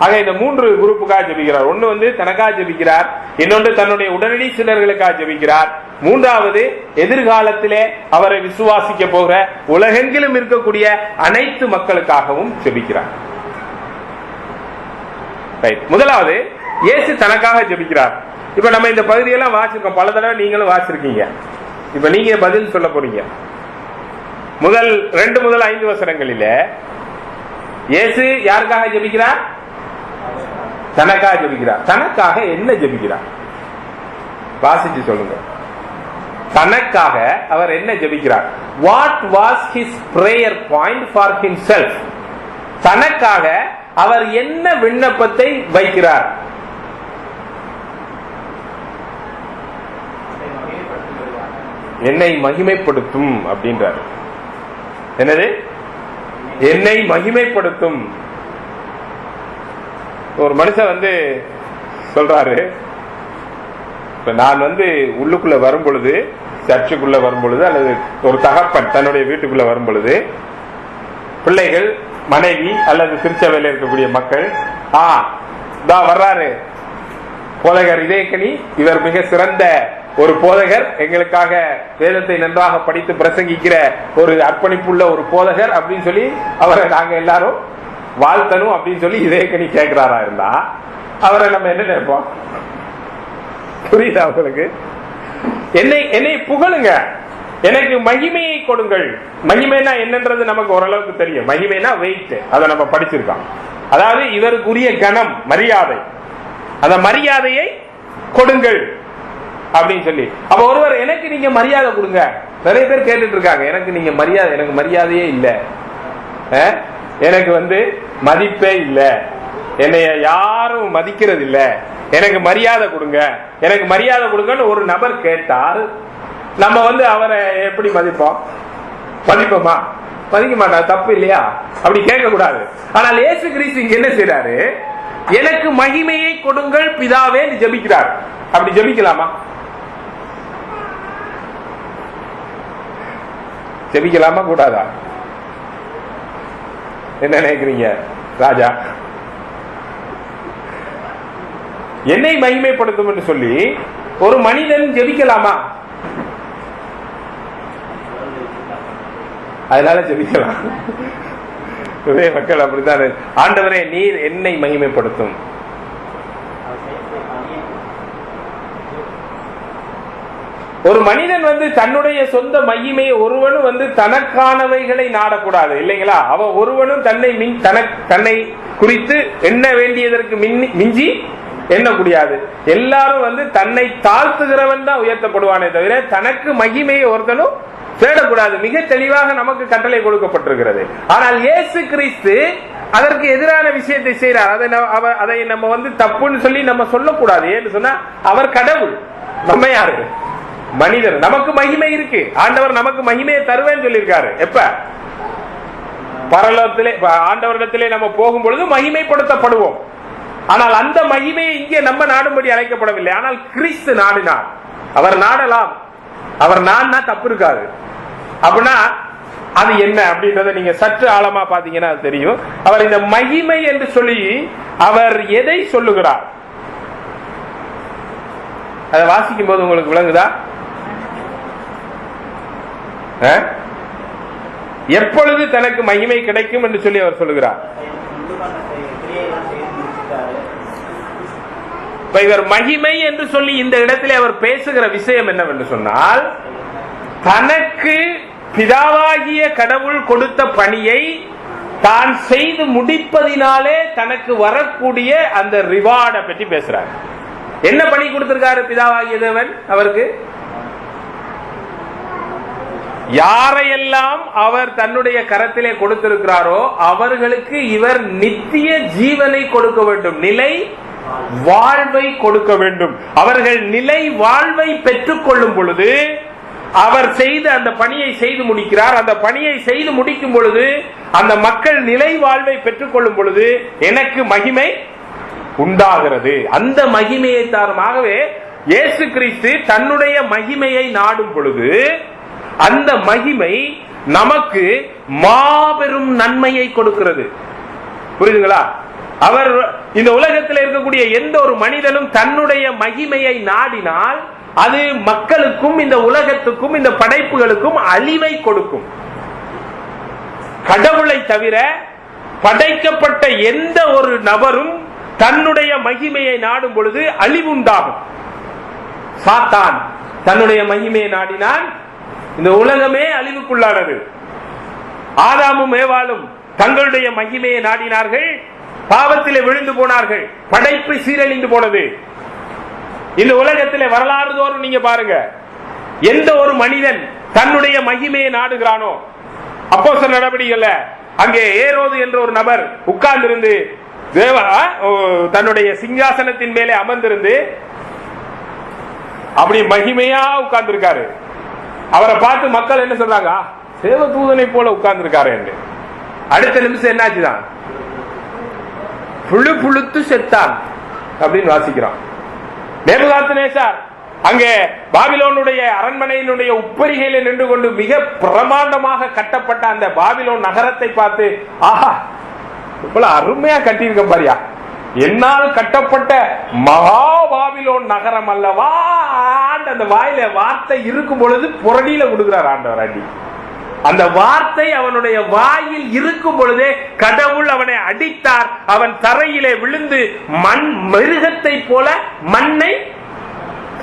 ஆக இந்த 3 குரூப்புக்காக ஜெபிக்கிறார். ஒன்னு தனக்காக ஜெபிக்கிறார், இன்னொன்று தன்னுடைய உடனடி சிலர்களுக்காக ஜெபிக்கிறார், 3வது எதிர்காலத்திலே அவரை விசுவாசிக்க போகிற உலகெங்கிலும் இருக்கக்கூடிய அனைத்து மக்களுக்காகவும் ஜெபிக்கிறார். முதலாவது இயேசு தனக்காக ஜெபிக்கிறார். இப்ப நம்ம இந்த பகுதியெல்லாம் வாசிருக்கோம், பல தடவை நீங்களும் வாசிருக்கீங்க. இப்ப நீங்க பதில் சொல்ல போறீங்க. முதல் 2 முதல் 5 வசனங்களில இயேசு யாருக்காக ஜெபிக்கிறார்? தனக்காக ஜெபிக்கிறார். தனக்காக என்ன ஜெபிக்கிறார்? வாசிச்சு சொல்லுங்க. தனக்காக அவர் என்ன ஜெபிக்கிறார்? What was his prayer point for himself? தனக்காக அவர் என்ன விண்ணப்பத்தை வைக்கிறார்? என்னை மகிமைப்படுத்தும் அப்படின்றார். என்னது? என்னை மகிமைப்படுத்தும். ஒரு மனுஷன் சொல்றாரு, இப்ப நான் உள்ளுக்குள்ள வரும் பொழுது, சர்ச்சுக்குள்ள வரும் பொழுது, அல்லது ஒரு தகப்பன் தன்னுடைய வீட்டுக்குள்ள வரும் பொழுது, பிள்ளைகள், மனைவி அல்லது திருச்சபையில் இருக்கக்கூடிய மக்கள், வர்றாரு போதகர் இதயக்கனி, இவர் மிக சிறந்த ஒரு போதகர், எங்களுக்காக வேதத்தை நன்றாக படித்து பிரசங்கிக்கிற ஒரு அர்ப்பணிப்புள்ள ஒரு போதகர் அப்படின்னு சொல்லி அவரை நாங்க எல்லாரும் வாழ்த்தணும் அப்படின்னு சொல்லி இதயக்கனி கேட்கிறாரா இருந்தா அவரை நம்ம என்ன நினைப்போம்? புரியுதா உங்களுக்கு? என்னை புகழுங்க, எனக்கு மகிமையை கொடுங்கள். மகிமைனா என்னன்றது நமக்கு ஓரளவுக்கு தெரியும். மகிமைனா வெயிட், அதை நம்ம படிச்சிருக்கோம். அதாவது இவருக்குரிய கனம், மரியாதை, அந்த மரியாதையை கொடுங்கள் அப்படின்னு சொல்லி. அப்ப ஒருவர் எனக்கு நீங்க மரியாதை கொடுங்க, நிறைய பேர் கேட்டுட்டு இருக்காங்க, எனக்கு நீங்க மரியாதை, எனக்கு மரியாதையே இல்லை, எனக்கு மதிப்பே இல்லை, என்னைய யாரும் மதிக்கிறது இல்லை, எனக்கு மரியாதை கொடுங்க, எனக்கு மரியாதை கொடுங்கன்னு ஒரு நபர் கேட்டால் நம்ம அவரை எப்படி மதிப்போம்? மதிப்போமா? மதிக்க மாட்டார், தப்பு இல்லையா? அப்படி கேட்க கூடாது. ஆனால் இயேசு கிறிஸ்து இங்க என்ன செய்றாரு? எனக்கு மகிமையை கொடுங்கள் பிதாவே ஜெபிக்கிறார். அப்படி ஜெபிக்கலாமா? ஜெபிக்கலாமா கூடாதா? என்ன நினைக்கிறீங்க ராஜா? என்னை மகிமைப்படுத்தும் என்று சொல்லி ஒரு மனிதன் ஜெபிக்கலாமா? அதனால ஜெபிக்கலாம். மக்கள் அப்படித்தான், ஆண்டவரே நீர் என்னை மகிமைப்படுத்தும். ஒரு மனிதன் தன்னுடைய சொந்த மகிமையை ஒருவனும் தனக்கானவைகளை நாடக்கூடாது இல்லைங்களா? அவன் ஒருவனும் தன்னை குறித்து எண்ண வேண்டியதற்கு மிஞ்சி எண்ணக்கூடாது. எல்லாரும் தன்னை தாழ்த்துகிறவன் தான் உயர்த்தப்படுவானே தவிர தனக்கு மகிமையை ஒருத்தனும் தேடக்கூடாது. மிக தெளிவாக நமக்கு கட்டளை கொடுக்கப்பட்டிருக்கிறது. ஆனால் இயேசு கிறிஸ்து அதற்கு எதிரான விஷயத்தை செய்கிறார். அதை நம்ம தப்புன்னு சொல்லி நம்ம சொல்லக்கூடாது. ஏன்னு சொன்னா அவர் கடவுள், நம்ம யாரு? மனிதர். நமக்கு மகிமை இருக்கு. ஆண்டவர் நமக்கு மகிமையை தருவேன்னு சொல்லியிருக்காரு. எப்ப? பரலோகத்திலே ஆண்டவரிடத்திலே நம்ம போகும் பொழுது மகிமைப்படுத்தப்படுவோம். ஆனால் அந்த மகிமையை இங்கே நம்ம நாடும்படி அழைக்கப்படவில்லை. ஆனால் கிறிஸ்து நாடினார். அவர் நாடலாம். அவர் நாடுனா தப்பு இருக்காது. அப்படின்னா அது என்ன அப்படின்றத நீங்க சற்று ஆழமா பாத்தீங்கன்னா அது தெரியும். அவர் இந்த மகிமை என்று சொல்லி அவர் எதை சொல்லுகிறார்? அதை வாசிக்கும் போது உங்களுக்கு விளங்குதா? எப்பொழுது தனக்கு மகிமை கிடைக்கும் என்று சொல்லி அவர் சொல்லுகிறார். இவர் மகிமை என்று சொல்லி இந்த இடத்திலே அவர் பேசுகிற விஷயம் என்னவென்று சொன்னால், தனக்கு பிதாவாகிய கடவுள் கொடுத்த பணியை தான் செய்து முடிப்பதினாலே தனக்கு வரக்கூடிய அந்த ரிவார்டை பற்றி பேசுறார். என்ன பணி கொடுத்திருக்காரு பிதாவாகிய தேவன் அவருக்கு? யாரையெல்லாம் அவர் தன்னுடைய கரத்திலே கொடுத்திருக்கிறாரோ அவர்களுக்கு இவர் நித்திய ஜீவனை கொடுக்க வேண்டும், நிலை வாழ்வை கொடுக்க வேண்டும். அவர்கள் நிலை வாழ்வை பெற்றுக் கொள்ளும் பொழுது அவர் செய்த அந்த பணியை செய்து முடிக்கிறார். அந்த பணியை செய்து முடிக்கும் பொழுது அந்த மக்கள் நிலை வாழ்வை பெற்றுக் கொள்ளும் பொழுது எனக்கு மகிமை உண்டாகிறது. அந்த மகிமையை தாருமாகவே இயேசு கிறிஸ்து தன்னுடைய மகிமையை நாடும் பொழுது அந்த மகிமை நமக்கு மாபெரும் நன்மையை கொடுக்கிறது. புரியுதுங்களா? அவர் இந்த உலகத்தில் இருக்கக்கூடிய எந்த ஒரு மனிதனும் தன்னுடைய மகிமையை நாடினால் அது மக்களுக்கும் இந்த உலகத்துக்கும் இந்த படைப்புகளுக்கும் அழிவை கொடுக்கும். கடவுளை தவிர படைக்கப்பட்ட எந்த ஒரு நபரும் தன்னுடைய மகிமையை நாடும் பொழுது அழிவுண்டாகும். சாத்தான் தன்னுடைய மகிமையை நாடினால் இந்த உலகமே அழிவுக்குள்ளானது. ஆதாமும் ஏவாளும் தங்களுடைய மகிமையை நாடினார்கள், பாவத்திலே விழுந்து போனார்கள், படைப்பு சீரழிந்து போனது. இந்த உலகத்திலே வரலாறு தோறும் நீங்க பாருங்க, எந்த ஒரு மனிதன் தன்னுடைய மகிமையை நாடுகிறானோ, அப்போஸ்தலர் நடவடிக்கைகள்ல அங்கே ஏரோது என்ற ஒரு நபர் உட்கார்ந்திருந்து தன்னுடைய சிங்காசனத்தின் மேலே அமர்ந்திருந்து அப்படி மகிமையா உட்கார்ந்து இருக்காரு. அவரை பார்த்து மக்கள் என்ன சொல்றாங்க? தேவதூதனை போல உட்கார்ந்து இருக்காரு என்று. அடுத்த நிமிஷம் என்னாச்சுதான்? புழு புழுத்து செத்தான் அப்படின்னு வாசிக்கிறான். நேபுகாத்நேச்சார் அங்கே பாபிலோனுடைய அரண்மனையினுடைய உப்பரிகையில் நின்று கொண்டு மிக பிரமாண்டமாக கட்டப்பட்ட அந்த பாபிலோன் நகரத்தை பார்த்து, ஆஹா இவ்வளவு அருமையா கட்டியிருக்க பாரியா, என்னால் கட்டப்பட்ட மகா பாபிலோன் நகரம் அல்லவா அந்த வாயில வார்த்தை இருக்கும் பொழுது புரடியில கொடுக்கிறார் ஆண்டவர் அடி. அந்த வார்த்தை அவனுடைய வாயில் இருக்கும் பொழுதே கடவுள் அவனை அடித்தார். அவன் தரையிலே விழுந்து மண் மிருகத்தை போல மண்ணை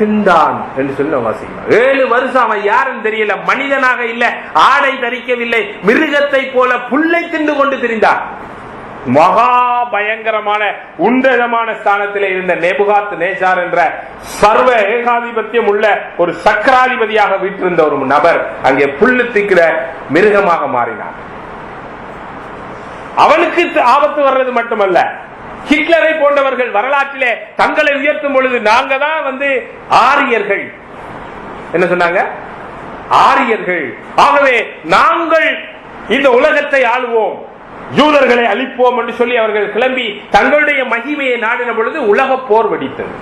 தின்றான் என்று சொல்லி வாசிக்கலாம். 7 வருஷம் அவன் யாருன்னு தெரியல, மனிதனாக இல்ல, ஆடை தரிக்கவில்லை, மிருகத்தை போல புல்லை தின்று கொண்டு திரிந்தான். மகா பயங்கரமான உன்னதமான ஸ்தானத்திலே இருந்த நேபுகாத்நேச்சார் என்ற சர்வ ஏகாதிபத்தியம் உள்ள ஒரு சக்கராதிபதியாக வீற்றிருந்த ஒரு நபர் அங்கே புல்லு திக்கிற மிருகமாக மாறினார். அவனுக்கு ஆபத்து வர்றது மட்டுமல்ல, ஹிட்லரை போன்றவர்கள் வரலாற்றிலே தங்களை உயர்த்தும் பொழுது நாங்க தான் ஆரியர்கள் என்ன சொன்னாங்க? ஆரியர்கள், ஆகவே நாங்கள் இந்த உலகத்தை ஆளுவோம், யூதர்களை அழிப்போம் என்று சொல்லி அவர்கள் கிளம்பி தங்களுடைய மகிமையை நாடின பொழுது உலக போர் வெடித்தது,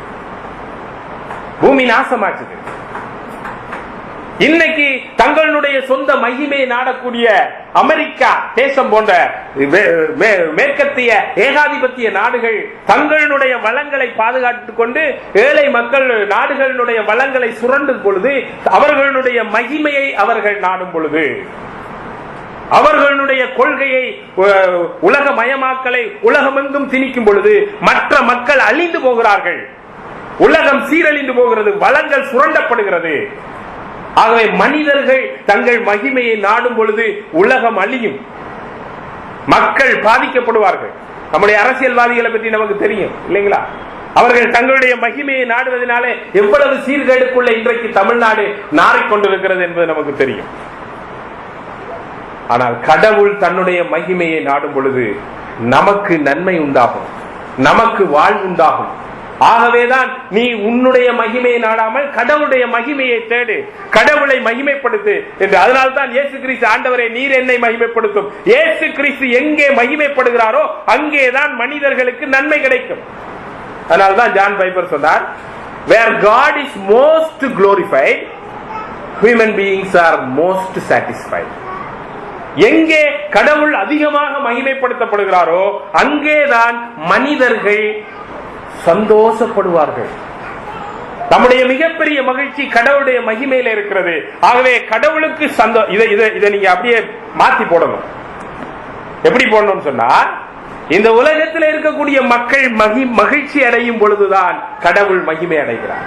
பூமி நாசமாச்சது. இன்னைக்கு தங்களுடைய சொந்த மகிமையை நாடக்கூடிய அமெரிக்கா தேசம் போன்ற மேற்கத்திய ஏகாதிபத்திய நாடுகள் தங்களுடைய வளங்களை பாதுகாத்துக் கொண்டு ஏழை மக்கள் நாடுகளுடைய வளங்களை சுரண்டும் பொழுது, அவர்களுடைய மகிமையை அவர்கள் நாடும் பொழுது, அவர்களுடைய கொள்கையை உலக மயமாக்கலை உலகமெங்கும் திணிக்கும் பொழுது மற்ற மக்கள் அழிந்து போகிறார்கள், உலகம் சீரழிந்து போகிறது, வளங்கள் சுரண்டப்படுகிறது. ஆகவே மனிதர்கள் தங்கள் மகிமையை நாடும் பொழுது உலகம் அழியும், மக்கள் பாதிக்கப்படுவார்கள். நம்முடைய அரசியல்வாதிகளை பற்றி நமக்கு தெரியும் இல்லைங்களா? அவர்கள் தங்களுடைய மகிமையை நாடுவதனாலே எவ்வளவு சீர்கேடுக்குள்ள இன்றைக்கு தமிழ்நாடு நாறிக்கொண்டிருக்கிறது என்பது நமக்கு தெரியும். ஆனால் கடவுள் தன்னுடைய மகிமையை நாடும் பொழுது நமக்கு நன்மை உண்டாகும், நமக்கு வாழ்வுண்டாகும். ஆகவேதான் நீ உன்னுடைய மகிமையை நாடாமல் கடவுளுடைய மகிமையை தேடு, கடவுளை மகிமைப்படுத்து என்று. அதனால்தான் இயேசு கிறிஸ்து ஆண்டவரே நீர் என்னை மகிமைப்படுத்தும். இயேசு கிறிஸ்து எங்கே மகிமைப்படுகிறாரோ அங்கேதான் மனிதர்களுக்கு நன்மை கிடைக்கும். அதனால்தான் ஜான் பைபர் சொன்னார், where God is most glorified, human beings are most satisfied. எங்கே கடவுள் அதிகமாக மகிமைப்படுத்தப்படுகிறாரோ அங்கேதான் மனிதர்கள் சந்தோஷப்படுவார்கள். நம்முடைய மிகப்பெரிய மகிழ்ச்சி கடவுளுடைய மகிமையில இருக்கிறது. ஆகவே கடவுளுக்கு இதை நீங்க அப்படியே மாத்தி போடணும். எப்படி போடணும்னு சொன்னா, இந்த உலகத்தில் இருக்கக்கூடிய மக்கள் மகிழ்ச்சி அடையும் பொழுதுதான் கடவுள் மகிமை அடைகிறார்.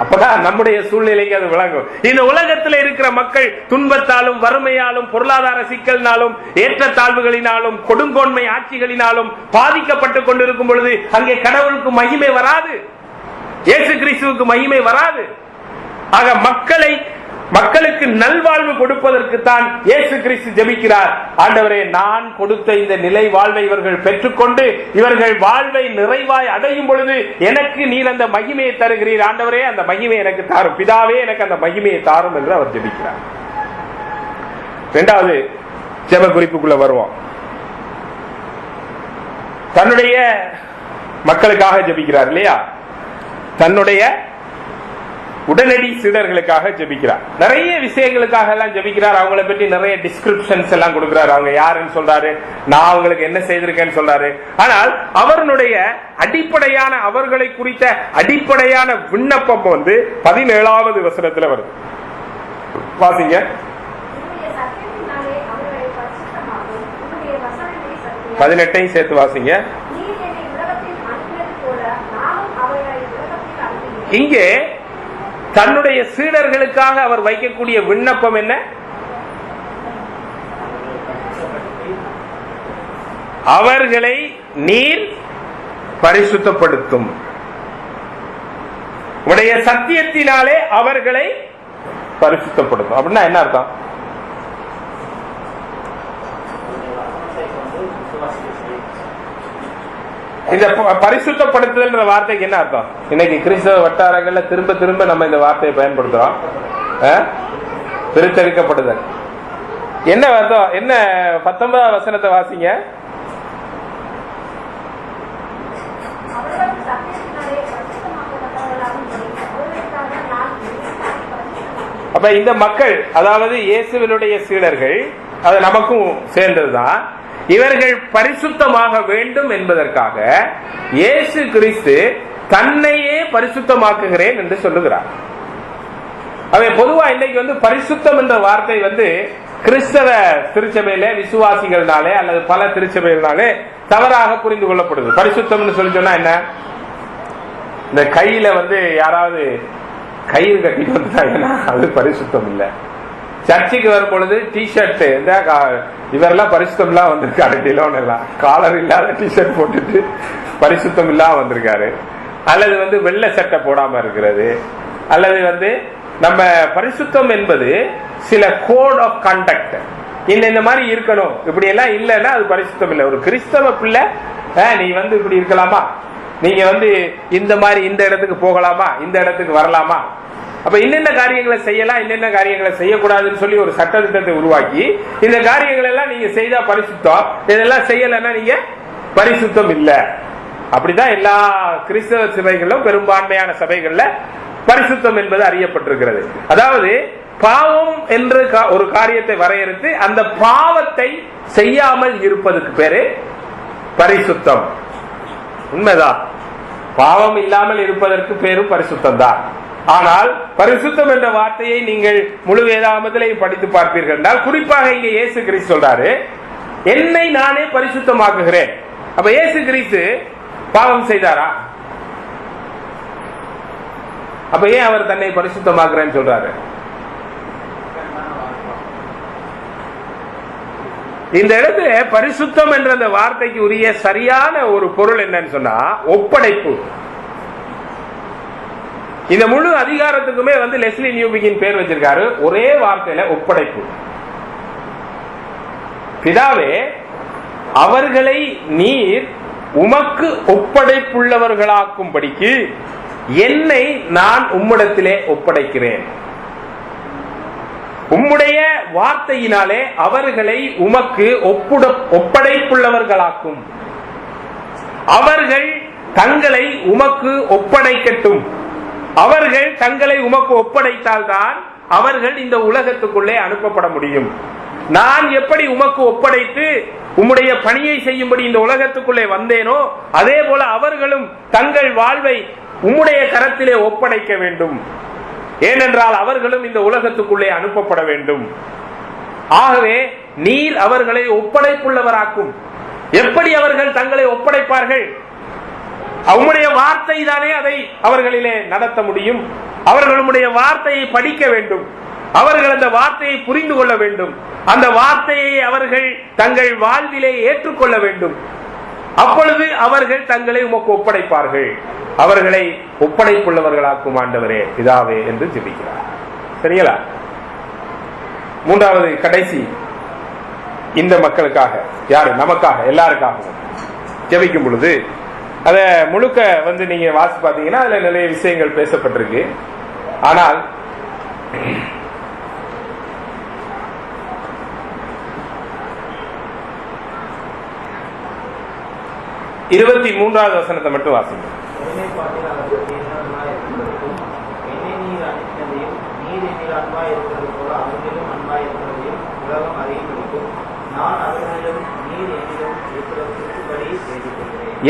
அப்பதான் நம்முடைய சூழ்நிலைக்கு அது விளங்கும். இந்த உலகத்தில் இருக்கிற மக்கள் துன்பத்தாலும் வறுமையாலும் பொருளாதார சிக்கலினாலும் ஏற்றத்தாழ்வுகளினாலும் கொடுங்கோன்மை ஆட்சிகளினாலும் பாதிக்கப்பட்டுக் கொண்டிருக்கும் பொழுது அங்கே கடவுளுக்கு மகிமை வராது, இயேசு கிறிஸ்துவுக்கு மகிமை வராது. ஆக மக்களுக்கு நல்வாழ்வு கொடுப்பதற்கு தான் இயேசு கிறிஸ்து ஜெபிக்கிறார். ஆண்டவரே, நான் கொடுத்த இந்த நிலை வாழ்வை இவர்கள் பெற்றுக்கொண்டு இவர்கள் வாழ்வை நிறைவாய் அடையும் பொழுது எனக்கு நீர் அந்த மகிமையை தருகிறீர். ஆண்டவரே, அந்த மகிமையை எனக்கு தாரும். பிதாவே, எனக்கு அந்த மகிமையை தாரும் என்று அவர் ஜெபிக்கிறார். இரண்டாவது ஜெப குறிப்புக்குள்ள வருவோம். தன்னுடைய மக்களுக்காக ஜெபிக்கிறார் இல்லையா? தன்னுடைய உடனடி சீடர்களுக்காக ஜெபிக்கிறார். நிறைய விஷயங்களுக்காக எல்லாம் ஜெபிக்கிறார். அவங்களை பற்றி நிறைய டிஸ்கிரிப்ஷன்ஸ் எல்லாம் கொடுக்கிறார். அவங்க யாருன்னு சொல்றாரு, நான் அவங்களுக்கு என்ன செய்திருக்கேன்னு சொல்றாரு. ஆனால் அவருடைய அடிப்படையான அவர்களை குறித்த அடிப்படையான விண்ணப்பம் 17வது வசனத்துல வருது. வாசிங்க. 18 சேர்த்து வாசிங்க. இங்கே தன்னுடைய சீடர்களுக்காக அவர் வைக்கக்கூடிய விண்ணப்பம் என்ன? அவர்களை நீர் பரிசுத்தப்படுத்தும், உடைய சத்தியத்தினாலே அவர்களை பரிசுத்தப்படுத்தும். அப்படின்னா என்ன அர்த்தம்? இந்த பரிசுத்தப்படுத்துதல் வார்த்தைக்கு என்ன அர்த்தம்? இன்னைக்கு கிறிஸ்தவ வட்டாரங்கள்ல திரும்ப திரும்ப நம்ம இந்த வார்த்தையை பயன்படுத்துறோம். பிரித்தெடுக்கப்படுதல் என்ன அர்த்தம்? என்ன? 19வது வசனத்தை வாசிங்க. அப்ப இந்த மக்கள், அதாவது இயேசுவினுடைய சீடர்கள், அது நமக்கும் சேர்ந்ததுதான். இவர்கள் பரிசுத்தமாக வேண்டும் என்பதற்காக இயேசு கிறிஸ்து தன்னையே பரிசுத்தமாக்குகிறேன் என்று சொல்லுகிறார். அவை பொதுவா இன்னைக்கு பரிசுத்தம் என்ற வார்த்தை கிறிஸ்தவ திருச்சபையில விசுவாசிகள்னாலே அல்லது பல திருச்சபைகள்னாலே தவறாக புரிந்து கொள்ளப்படுது. பரிசுத்தம் சொல்லி சொன்னா என்ன? இந்த கையில யாராவது கயிறு கட்டிட்டு வந்துட்டாங்கன்னா அது பரிசுத்தம் இல்லை. சர்ச்சுக்கு வரும் பொழுது டிஷர்ட், இவரெல்லாம் பரிசுத்தம் இல்லாம வந்திருக்காரு, டிலோன் எல்லாம் காலர் இல்லாத டிஷர்ட் போட்டுட்டு பரிசுத்தம் இல்லாம வந்திருக்காரு. அல்லது வெள்ளை சட்டை போடாம இருக்கிறது. அல்லது நம்ம பரிசுத்தம் என்பது சில கோட் ஆஃப் கண்டக்ட், இந்த மாதிரி இருக்கணும், இப்படி எல்லாம் இல்லைன்னா அது பரிசுத்தம் இல்லை. ஒரு கிறிஸ்தவ பிள்ளை நீ இப்படி இருக்கலாமா, நீங்க இந்த மாதிரி இந்த இடத்துக்கு போகலாமா, இந்த இடத்துக்கு வரலாமா, அப்ப என்னென்ன காரியங்களை செய்யலாம், என்னென்ன காரியங்களை செய்யக்கூடாதுன்னு சொல்லி ஒரு சட்ட திட்டத்தை உருவாக்கி இந்த காரியங்கள் எல்லாம் நீங்க செய்தா பரிசுத்தம், இதெல்லாம் செய்யலன்னா நீங்க பரிசுத்தம் இல்ல. அப்படிதான் எல்லா கிறிஸ்தவ சபைகளும் பெரும்பான்மையான சபைகள்ல பரிசுத்தம் என்பது அறியப்பட்டிருக்கிறது. அதாவது பாவம் என்று ஒரு காரியத்தை வரையறுத்து அந்த பாவத்தை செய்யாமல் இருப்பதுக்கு பேரு பரிசுத்தம். உண்மைதான், பாவம் இல்லாமல் இருப்பதற்கு பேரும் பரிசுத்தம் தான். ஆனால் பரிசுத்தம் என்ற வார்த்தையை நீங்கள் முழு வேதாகமத்திலேயும் படித்து பார்ப்பீர்கள் என்றால், குறிப்பாக இங்கே இயேசு கிறிஸ்து சொல்றாரு, என்னை நானே பரிசுத்தமாக்குகிறேன். அப்ப இயேசு கிறிஸ்து பாவம் செய்தாரா? அப்ப ஏன் அவர் தன்னை பரிசுத்தமாக்குறேன்னு சொல்றாரு? இந்த இடத்துல பரிசுத்தம் என்ற அந்த வார்த்தைக்கு உரிய சரியான ஒரு பொருள் என்னன்னு சொன்னா ஒப்படைப்பு. இந்த முழு அதிகாரத்துக்குமே லெஸ்லி நியூபிகின் பேர் வச்சிருக்காரு, ஒரே வார்த்தையில ஒப்படைப்பு. பிதாவே, அவர்களை நீர் உமக்கு ஒப்படைப்புள்ளவர்களாக்கும்படிக்கு என்னை நான் உம்மிடத்திலே ஒப்படைக்கிறேன். உம்முடைய வார்த்தையினாலே அவர்களை உமக்கு ஒப்படைப்புள்ளவர்களாக்கும். அவர்கள் தங்களை உமக்கு ஒப்படைக்கட்டும். அவர்கள் தங்களை உமக்கு ஒப்படைத்தால்தான் அவர்கள் இந்த உலகத்துக்குள்ளே அனுப்பப்பட முடியும். நான் எப்படி உமக்கு ஒப்படைத்து உம்முடைய பணியை செய்யும்படி இந்த உலகத்துக்குள்ளே வந்தேனோ அதே போல அவர்களும் தங்கள் வாழ்வை உம்முடைய கரத்திலே ஒப்படைக்க வேண்டும். ஏனென்றால் அவர்களும் இந்த உலகத்துக்குள்ளே அனுப்பப்பட வேண்டும். ஆகவே நீர் அவர்களை ஒப்படைப்புள்ளவராக்கும். எப்படி அவர்கள் தங்களை ஒப்படைப்பார்கள்? உம்முடைய வார்த்தை தானே அதை அவர்களிலே நடத்த முடியும். அவர்களுடைய வார்த்தையை படிக்க வேண்டும். அவர்கள் அந்த வார்த்தையை புரிந்து கொள்ள வேண்டும். அந்த வார்த்தையை அவர்கள் தங்கள் வாழ்விலே ஏற்றுக்கொள்ள வேண்டும். அப்பொழுது அவர்கள் தங்களை உமக்கு ஒப்படைப்பார்கள். அவர்களை ஒப்படைப்புள்ளவர்களாக்கும் ஆண்டவரே பிதாவே என்று ஜெபிக்கிறார். சரிங்களா? மூன்றாவது கடைசி, இந்த மக்களுக்காக, யாரு? நமக்காக, எல்லாருக்காகவும் ஜெபிக்கும் பொழுது அத முழுக்க நீங்க வாசி பார்த்தீங்கன்னா அதுல நிறைய விஷயங்கள் பேசப்பட்டிருக்கு. ஆனால் 23வது வசனத்தை மட்டும் வாசிங்க.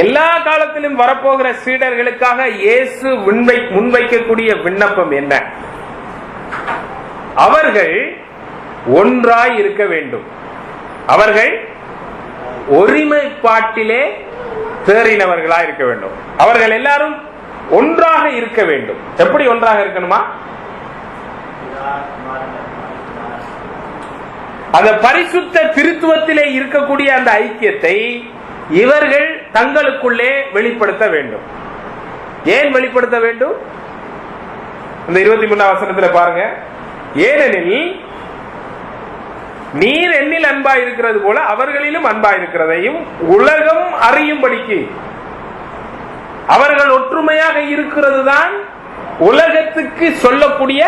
எல்லா காலத்திலும் வரப்போகிற சீடர்களுக்காக இயேசு முன்வைக்கக்கூடிய விண்ணப்பம் என்ன? அவர்கள் ஒன்றாய் இருக்க வேண்டும். அவர்கள் ஒருமைப்பாட்டிலே தேறினவர்களாக இருக்க வேண்டும். அவர்கள் எல்லாரும் ஒன்றாக இருக்க வேண்டும். எப்படி ஒன்றாக இருக்கணுமா? அந்த பரிசுத்த திருத்துவத்திலே இருக்கக்கூடிய அந்த ஐக்கியத்தை இவர்கள் தங்களுக்குள்ளே வெளிப்படுத்த வேண்டும். ஏன் வெளிப்படுத்த வேண்டும்? இந்த 23வது வசனத்தில் பாருங்க. ஏனெனில் நீர் என்னில் அன்பா இருக்கிறது போல அவர்களிலும் அன்பா இருக்கிறதையும் உலகம் அறியும்படிக்கு. அவர்கள் ஒற்றுமையாக இருக்கிறது தான் உலகத்துக்கு சொல்லக்கூடிய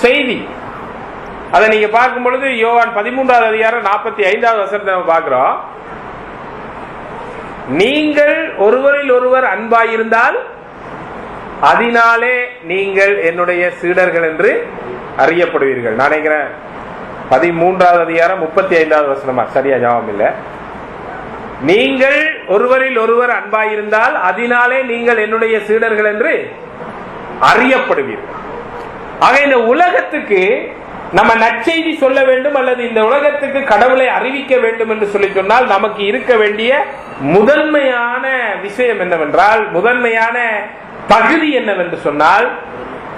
செய்தி. அதை நீங்க பார்க்கும் பொழுது யோவான் 13வது அதிகாரம் 45வது வசனத்தை பார்க்கிறோம். நீங்கள் ஒருவரில் ஒருவர் அன்பாயிருந்தால் அதனாலே நீங்கள் என்னுடைய சீடர்கள் என்று அறியப்படுவீர்கள். நான் நினைக்கிறேன் 13வது அதிகாரம் 35வது வசனமா, சரியா ஞாபகம் இல்லை. நீங்கள் ஒருவரில் ஒருவர் அன்பாயிருந்தால் அதனாலே நீங்கள் என்னுடைய சீடர்கள் என்று அறியப்படுவீர்கள். ஆக இந்த உலகத்துக்கு நம்ம நற்செய்தி சொல்ல வேண்டும் அல்லது இந்த உலகத்துக்கு கடவுளை அறிவிக்க வேண்டும் என்று சொல்லி சொன்னால் நமக்கு இருக்க வேண்டிய முதன்மையான விஷயம் என்னவென்றால், முதன்மையான பகுதி என்னவென்று சொன்னால்,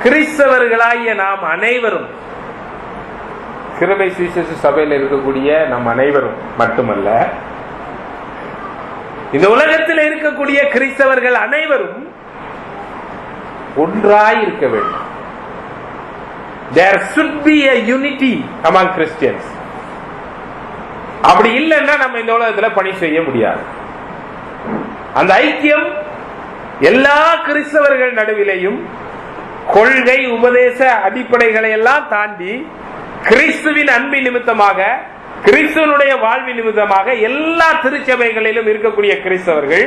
கிறிஸ்தவர்களாகிய நாம் அனைவரும், கிருபை சுவிசேஷ சபையில் இருக்கக்கூடிய நம் அனைவரும் மட்டுமல்ல, இந்த உலகத்தில் இருக்கக்கூடிய கிறிஸ்தவர்கள் அனைவரும் ஒன்றாய் இருக்க வேண்டும். There should be a unity among Christians. அப்படி இல்லைன்னா நம்ம இந்த உலகத்தில் பணி செய்ய முடியாது. அந்த ஐக்கியம் எல்லா கிறிஸ்தவர்கள் நடுவிலையும் கொள்கை உபதேச அடிப்படைகளை எல்லாம் தாண்டி கிறிஸ்துவின் அன்பின் நிமித்தமாக, கிறிஸ்துவனுடைய வாழ்வின் நிமித்தமாக எல்லா திருச்சபைகளிலும் இருக்கக்கூடிய கிறிஸ்தவர்கள்,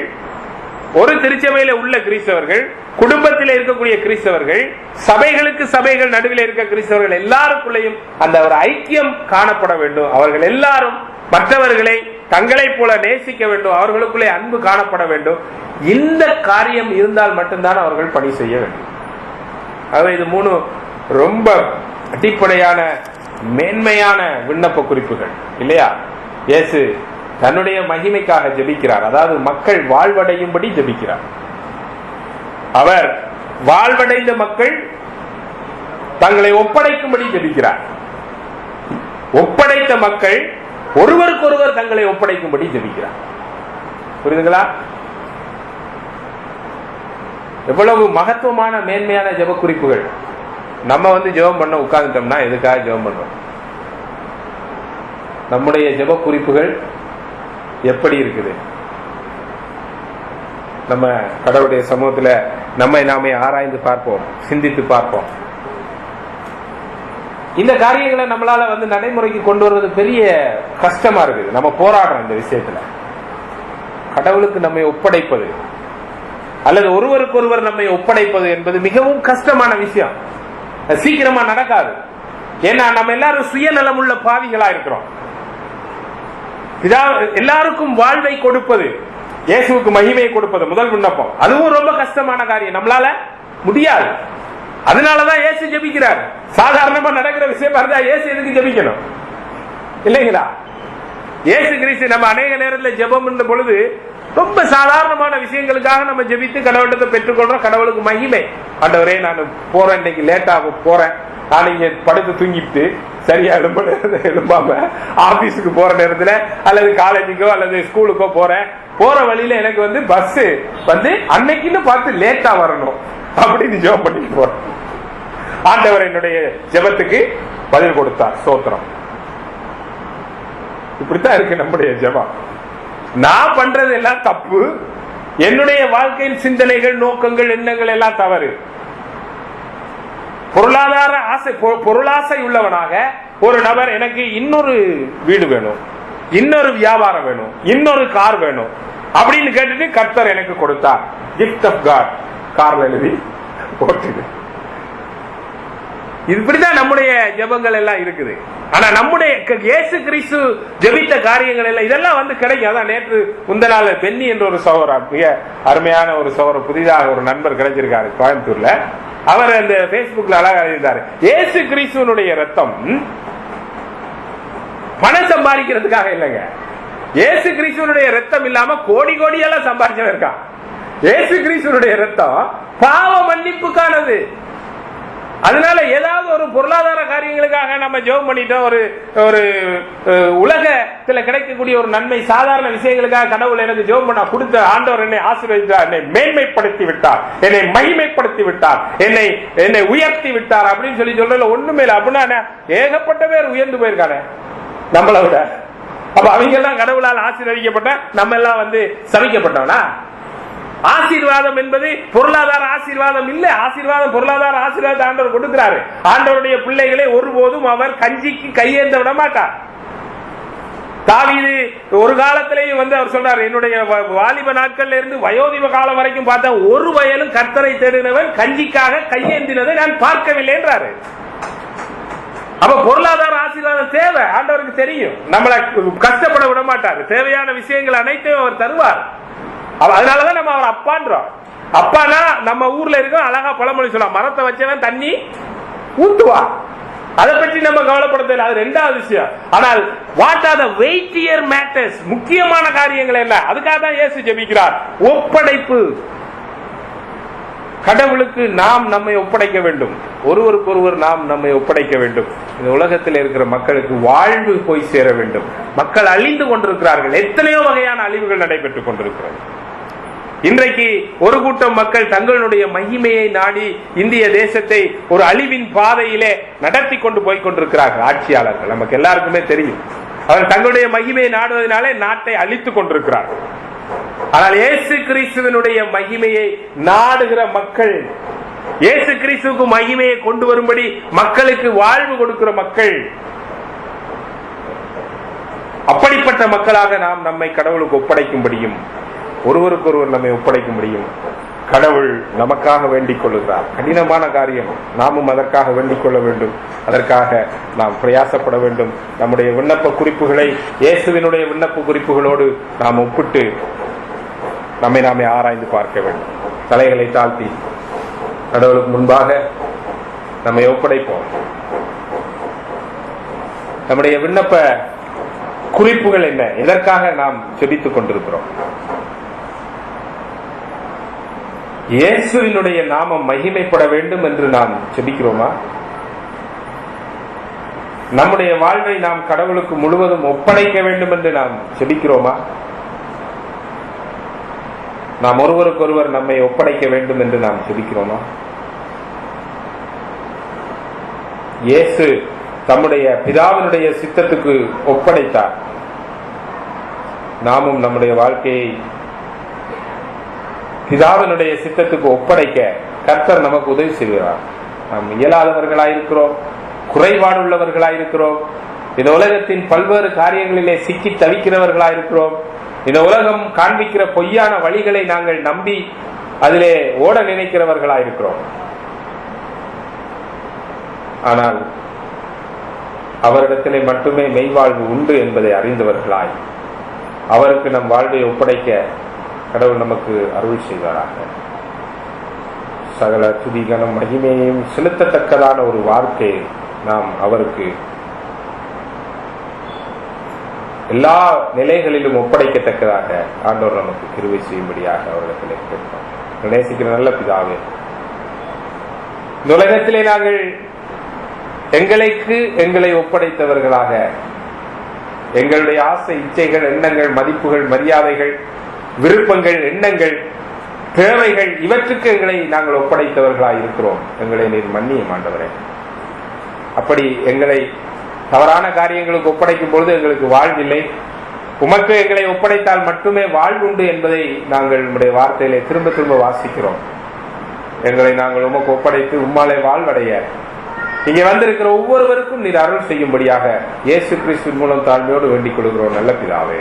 ஒரு திருச்சபையில உள்ள கிறிஸ்தவர்கள், குடும்பத்தில் இருக்கக்கூடிய கிறிஸ்தவர்கள், சபைகளுக்கு சபைகள் நடுவில் இருக்க கிறிஸ்தவர்கள் எல்லாருக்குள்ளேயும் அந்த ஒரு ஐக்கியம் காணப்பட வேண்டும். அவர்கள் எல்லாரும் மற்றவர்களை தங்களை போல நேசிக்க வேண்டும். அவர்களுக்குள்ளே அன்பு காணப்பட வேண்டும். இந்த காரியம் இருந்தால் மட்டும்தான் அவர்கள் பணி செய்ய வேண்டும். ஆகவே இது 3 ரொம்ப அடிப்படையான மேன்மையான விண்ணப்ப குறிப்புகள் இல்லையா? இயேசு தன்னுடைய மகிமைக்காக ஜெபிக்கிறார். அதாவது மக்கள் வாழ்வடையும்படி ஜெபிக்கிறார். அவர் வாழ்வடைந்த மக்கள் தங்களை ஒப்படைக்கும்படி ஜெபிக்கிறார். ஒப்படைத்த மக்கள் ஒருவருக்கொருவர் தங்களை ஒப்படைக்கும்படி ஜெபிக்கிறார். புரியுதுங்களா? எவ்வளவு மகத்துவமான மேன்மையான ஜெப குறிப்புகள். நம்ம ஜெபம் பண்ண உட்கார்ந்துட்டோம்னா எதுக்காக ஜெபம் பண்றோம்? நம்முடைய ஜெப குறிப்புகள் எப்படி இருக்குது? நம்ம கடவுளுடைய சமூகத்தில் நம்மை நாமே ஆராய்ந்து பார்ப்போம், சிந்தித்து பார்ப்போம். இந்த காரியங்களை நம்மளால நடைமுறைக்கு கொண்டு வருவது பெரிய கஷ்டமா இருக்குது. நம்ம போராடுறோம் இந்த விஷயத்துல. கடவுளுக்கு நம்மை ஒப்படைப்பது அல்லது ஒருவருக்கொருவர் நம்மை ஒப்படைப்பது என்பது மிகவும் கஷ்டமான விஷயம். சீக்கிரமா நடக்காது. ஏன்னா நம்ம எல்லாரும் சுயநலமுள்ள பாவிகளா இருக்கிறோம். எல்லாருக்கும் வாழ்வை கொடுப்பது, இயேசுவுக்கு மகிமையை கொடுப்பது முதல் விண்ணப்பம். அதுவும் ரொம்ப கஷ்டமான காரியம், நம்மளால முடியாது. அதனாலதான் இயேசு ஜெபிக்கிறார். சாதாரணமா நடக்கிற விஷயம் இருந்தா இயேசு எதுக்கு ஜெபிக்கணும் இல்லைங்களா? இயேசு கிறிஸ்து நம்ம அநேக நேரத்தில் ஜெபம் என்ற பொழுது ரொம்ப சாதாரணமான விஷயங்களுக்காக நம்ம ஜெபித்து கடவுளத்தை பெற்றுக்கொள்றோம். கடவுளுக்கு மகிமை. ஆண்டவரே நான் போறேன், இன்னைக்கு லேட்டாக போறேன், நான் இங்க படுத்து தூங்கிட்டு சரியா எழும்பாம ஆபீஸுக்கு போற நேரத்துல அல்லது காலேஜுக்கோ அல்லது ஸ்கூலுக்கோ போறேன், போற வழியில எனக்கு வந்து பஸ் வந்து அன்னைக்குன்னு பார்த்து லேட்டா வரணும் அப்படின்னு ஜெபம் பண்ணிட்டு போறேன். ஆண்டவர் என்னுடைய ஜெபத்துக்கு பதில் கொடுத்தார். ஸ்தோத்திரம். இப்படித்தான் இருக்கு நம்முடைய ஜெபம். நான் பண்றது எல்லாம் தப்பு, என்னுடைய வாழ்க்கையின் சிந்தனைகள், நோக்கங்கள், எண்ணங்கள் எல்லாம் தவறு. பொருளாதார ஆசை, பொருளாசை உள்ளவனாக ஒரு நபர் எனக்கு இன்னொரு வீடு வேணும், இன்னொரு வியாபாரம் வேணும், இன்னொரு கார் வேணும் அப்படின்னு கேட்டுட்டு கர்த்தர் எனக்கு கொடுத்தார். கிஃப்ட் ஆஃப் காட் கார்ல எழுதி போட்டு. இப்படிதான் நம்முடைய ஜெபங்கள் எல்லாம் இருக்குது. ஆனா நம்முடைய இயேசு கிறிஸ்து ஜெபித்த காரியங்கள் எல்லாம் இதெல்லாம் வந்து கிடைக்கும். அதான் நேற்று முந்தநாள் பென்னி என்ற ஒரு சகோதரர், மிக அருமையான ஒரு சகோதரர், புதிதாக ஒரு நண்பர் கிடைச்சிருக்காரு கோயம்புத்தூர்ல. அவர் அந்த பேஸ்புக்ல அழகா எழுதியிருந்தாரு, இயேசு கிறிஸ்துவனுடைய ரத்தம் பணம் சம்பாதிக்கிறதுக்காக இல்லைங்க. இயேசு கிறிஸ்துவனுடைய ரத்தம் இல்லாம கோடி கோடியெல்லாம் சம்பாதிச்சவன் இருக்கான். இயேசு கிறிஸ்துவனுடைய ரத்தம் பாவ மன்னிப்புக்கானது. அதனால ஏதாவது ஒரு பொருளாதார காரியங்களுக்காக நம்ம ஜெபம் பண்ணிட்டோம், ஒரு உலகத்துல கிடைக்கக்கூடிய ஒரு நன்மை, சாதாரண விஷயங்களுக்காக கடவுள் எனக்கு ஜெபம் பண்ண கொடுத்த ஆண்டவர் என்னை ஆசீர்வதித்தார், என்னை மேன்மைப்படுத்தி விட்டார், என்னை மகிமைப்படுத்தி விட்டார், என்னை உயர்த்தி விட்டார் அப்படின்னு சொல்லி சொல்றதுல ஒண்ணுமே இல்லை. அப்படின்னா ஏகப்பட்ட பேர் உயர்ந்து போயிருக்கானே நம்மளை விட. அப்ப அவங்க எல்லாம் கடவுளால் ஆசீர்வதிக்கப்பட்ட, நம்ம எல்லாம் வந்து சபிக்கப்பட்டோம்னா? ஆசீர்வாதம் என்பது பொருளாதார ஆசீர்வாதம் இல்ல. ஆசீர்வாதம், பொருளாதார ஆசீர்வாதம் ஆண்டவர் கொடுக்கிறாரு. ஆண்டவருடைய பிள்ளைகளை ஒருபோதும் அவர் கஞ்சிக்கு கையேந்த விட மாட்டார். தாவீது ஒரு காலத்திலேயும் வந்து அவர் சொல்றாரு, என்னுடைய வாலிப நாட்கள்ல இருந்து வயோதிப காலம் வரைக்கும் பார்த்தா ஒரு வயலும் கர்த்தரை தேடினவன் கஞ்சிக்காக கையேந்தினதை நான் பார்க்கவில்லை என்றாரு. அப்ப பொருளாதார ஆசீர்வாதம் தேவை, ஆண்டவருக்கு தெரியும். நம்மளை கஷ்டப்பட விட மாட்டார். தேவையான விஷயங்கள் அனைத்தையும் அவர் தருவார். அதனாலதான் நம்ம அவர் அப்பான்றோம். அப்பானா நம்ம ஊர்ல இருக்க அழகா பழமொழி சொல்லலாம், மரத்தை வச்சவன் தண்ணி ஊத்துவா. அதை பற்றி நம்ம கவலைப்பட தேவை, அது ரெண்டாவது விஷயம். ஆனால் வாட் ஆர் தி வெயிட்டியர் மேட்டர்ஸ், முக்கியமான காரியங்கள் என்ன? அதுக்காக தான் இயேசு ஜெபிக்கிறார். ஒப்படைப்பு. கடவுளுக்கு நாம் நம்மை ஒப்படைக்க வேண்டும், ஒருவருக்கொருவர் நாம் நம்மை ஒப்படைக்க வேண்டும். இந்த உலகத்தில் இருக்கிற மக்களுக்கு வாழ்வு போய் சேர வேண்டும். மக்கள் அழிந்து கொண்டிருக்கிறார்கள், எத்தனையோ வகையான அழிவுகள் நடைபெற்றுக் கொண்டிருக்கிறது. இன்றைக்கு ஒரு கூட்டம் மக்கள் தங்களுடைய மகிமையை நாடி இந்திய தேசத்தை ஒரு அழிவின் பாதையிலே நடத்தி கொண்டு போய் கொண்டிருக்கிறார்கள் ஆட்சியாளர்கள். நமக்கு எல்லாருக்குமே தெரியும், அவர்கள் தங்களுடைய மகிமையை நாடுவதனாலே நாட்டை அழித்துக் கொண்டிருக்கிறார்கள். ஆனால் இயேசு கிறிஸ்துவினுடைய மகிமையை நாடுகிற மக்கள், இயேசு கிறிஸ்துவுக்கு மகிமையை கொண்டு வரும்படி மக்களுக்கு வாழ்வு கொடுக்கிற மக்கள், அப்படிப்பட்ட மக்களாக நாம் நம்மை கடவுளுக்கு ஒப்படைக்கும்படியும் ஒருவருக்கொருவர் நம்மை ஒப்படைக்கும்படியும் கடவுள் நமக்காக வேண்டிக் கொள்ளுகிறார். கடினமான காரியம், நாமும் அதற்காக வேண்டிக் கொள்ள வேண்டும். அதற்காக நாம் பிரயாசப்பட வேண்டும். நம்முடைய விண்ணப்ப குறிப்புகளை இயேசுவினுடைய விண்ணப்ப குறிப்புகளோடு நாம் ஒப்பிட்டு நம்மை நாமே ஆராய்ந்து பார்க்க வேண்டும். தலைகளை தாழ்த்தி கடவுளுக்கு முன்பாக நம்மை ஒப்படைப்போம். நம்முடைய விண்ணப்ப குறிப்புகள் என்ன? எதற்காக நாம் ஜெபித்துக் கொண்டிருக்கிறோம்? இயேசுவினுடைய நாமம் மகிமைப்பட வேண்டும் என்று நாம் ஜெபிக்கிறோமா? நம்முடைய வாழ்வை நாம் கடவுளுக்கு முழுவதும் ஒப்படைக்க வேண்டும் என்று நாம் ஜெபிக்கிறோமா? நாம் ஒருவருக்கொருவர் நம்மை ஒப்படைக்க வேண்டும் என்று நாம் ஜெபிக்கிறோமா? இயேசு தம்முடைய பிதாவினுடைய சித்தத்துக்கு ஒப்படைத்தார். நாமும் நம்முடைய வாழ்க்கையை பிதாவினுடைய சித்தத்துக்கு ஒப்படைக்க கர்த்தர் நமக்கு உதவி செய்கிறார். நாம் இயலாதவர்களாயிருக்கிறோம், குறைபாடுள்ளவர்களாயிருக்கிறோம், இந்த உலகத்தின் பல்வேறு காரியங்களிலே சிக்கி தவிக்கிறவர்களாயிருக்கிறோம். இந்த உலகம் காண்பிக்கிற பொய்யான வழிகளை நாங்கள் நம்பி அதிலே ஓட நினைக்கிறவர்களாயிருக்கிறோம். ஆனால் அவரிடத்திலே மட்டுமே மெய்வாழ்வு உண்டு என்பதை அறிந்தவர்களாய் அவருக்கு நம் வாழ்வை ஒப்படைக்க கடவுள் நமக்கு அருள் செய்வாராக. சகல துதிகனும் மகிமையையும் செலுத்தத்தக்கதான ஒரு வாழ்க்கையை நாம் அவருக்கு எல்லா நிலைகளிலும் ஒப்படைக்கத்தக்கதாக ஆண்டவர் நமக்கு கிருபை செய்யும்படியாக அவரிடத்திலே கேட்போம். நேசிக்கிற நல்ல பிதாவே, இந்த உலகத்திலே நாங்கள் எங்களை ஒப்படைத்தவர்களாக எங்களுடைய ஆசை, இச்சைகள், எண்ணங்கள், மதிப்புகள், மரியாதைகள், விருப்பங்கள், எண்ணங்கள், தேவைகள் இவற்றுக்கு எங்களை நாங்கள் ஒப்படைத்தவர்களாக இருக்கிறோம். எங்களை நீர் மன்னியும் ஆண்டவரே. அப்படி எங்களை தவறான காரியங்களுக்கு ஒப்படைக்கும் பொழுது எங்களுக்கு வாழ்வில்லை. உமக்கு எங்களை ஒப்படைத்தால் மட்டுமே வாழ்வுண்டு என்பதை நாங்கள் நம்முடைய வார்த்தையிலே திரும்ப திரும்ப வாசிக்கிறோம். எங்களை நாங்கள் உமக்கு ஒப்படைத்து உம்மாலே வாழ்வடைய இங்கே வந்திருக்கிற ஒவ்வொருவருக்கும் நீர் அருள் செய்யும்படியாக இயேசு கிறிஸ்துவின் மூலம் தாழ்மையோடு வேண்டிக் கொள்கிறோம் நல்ல பிதாவே.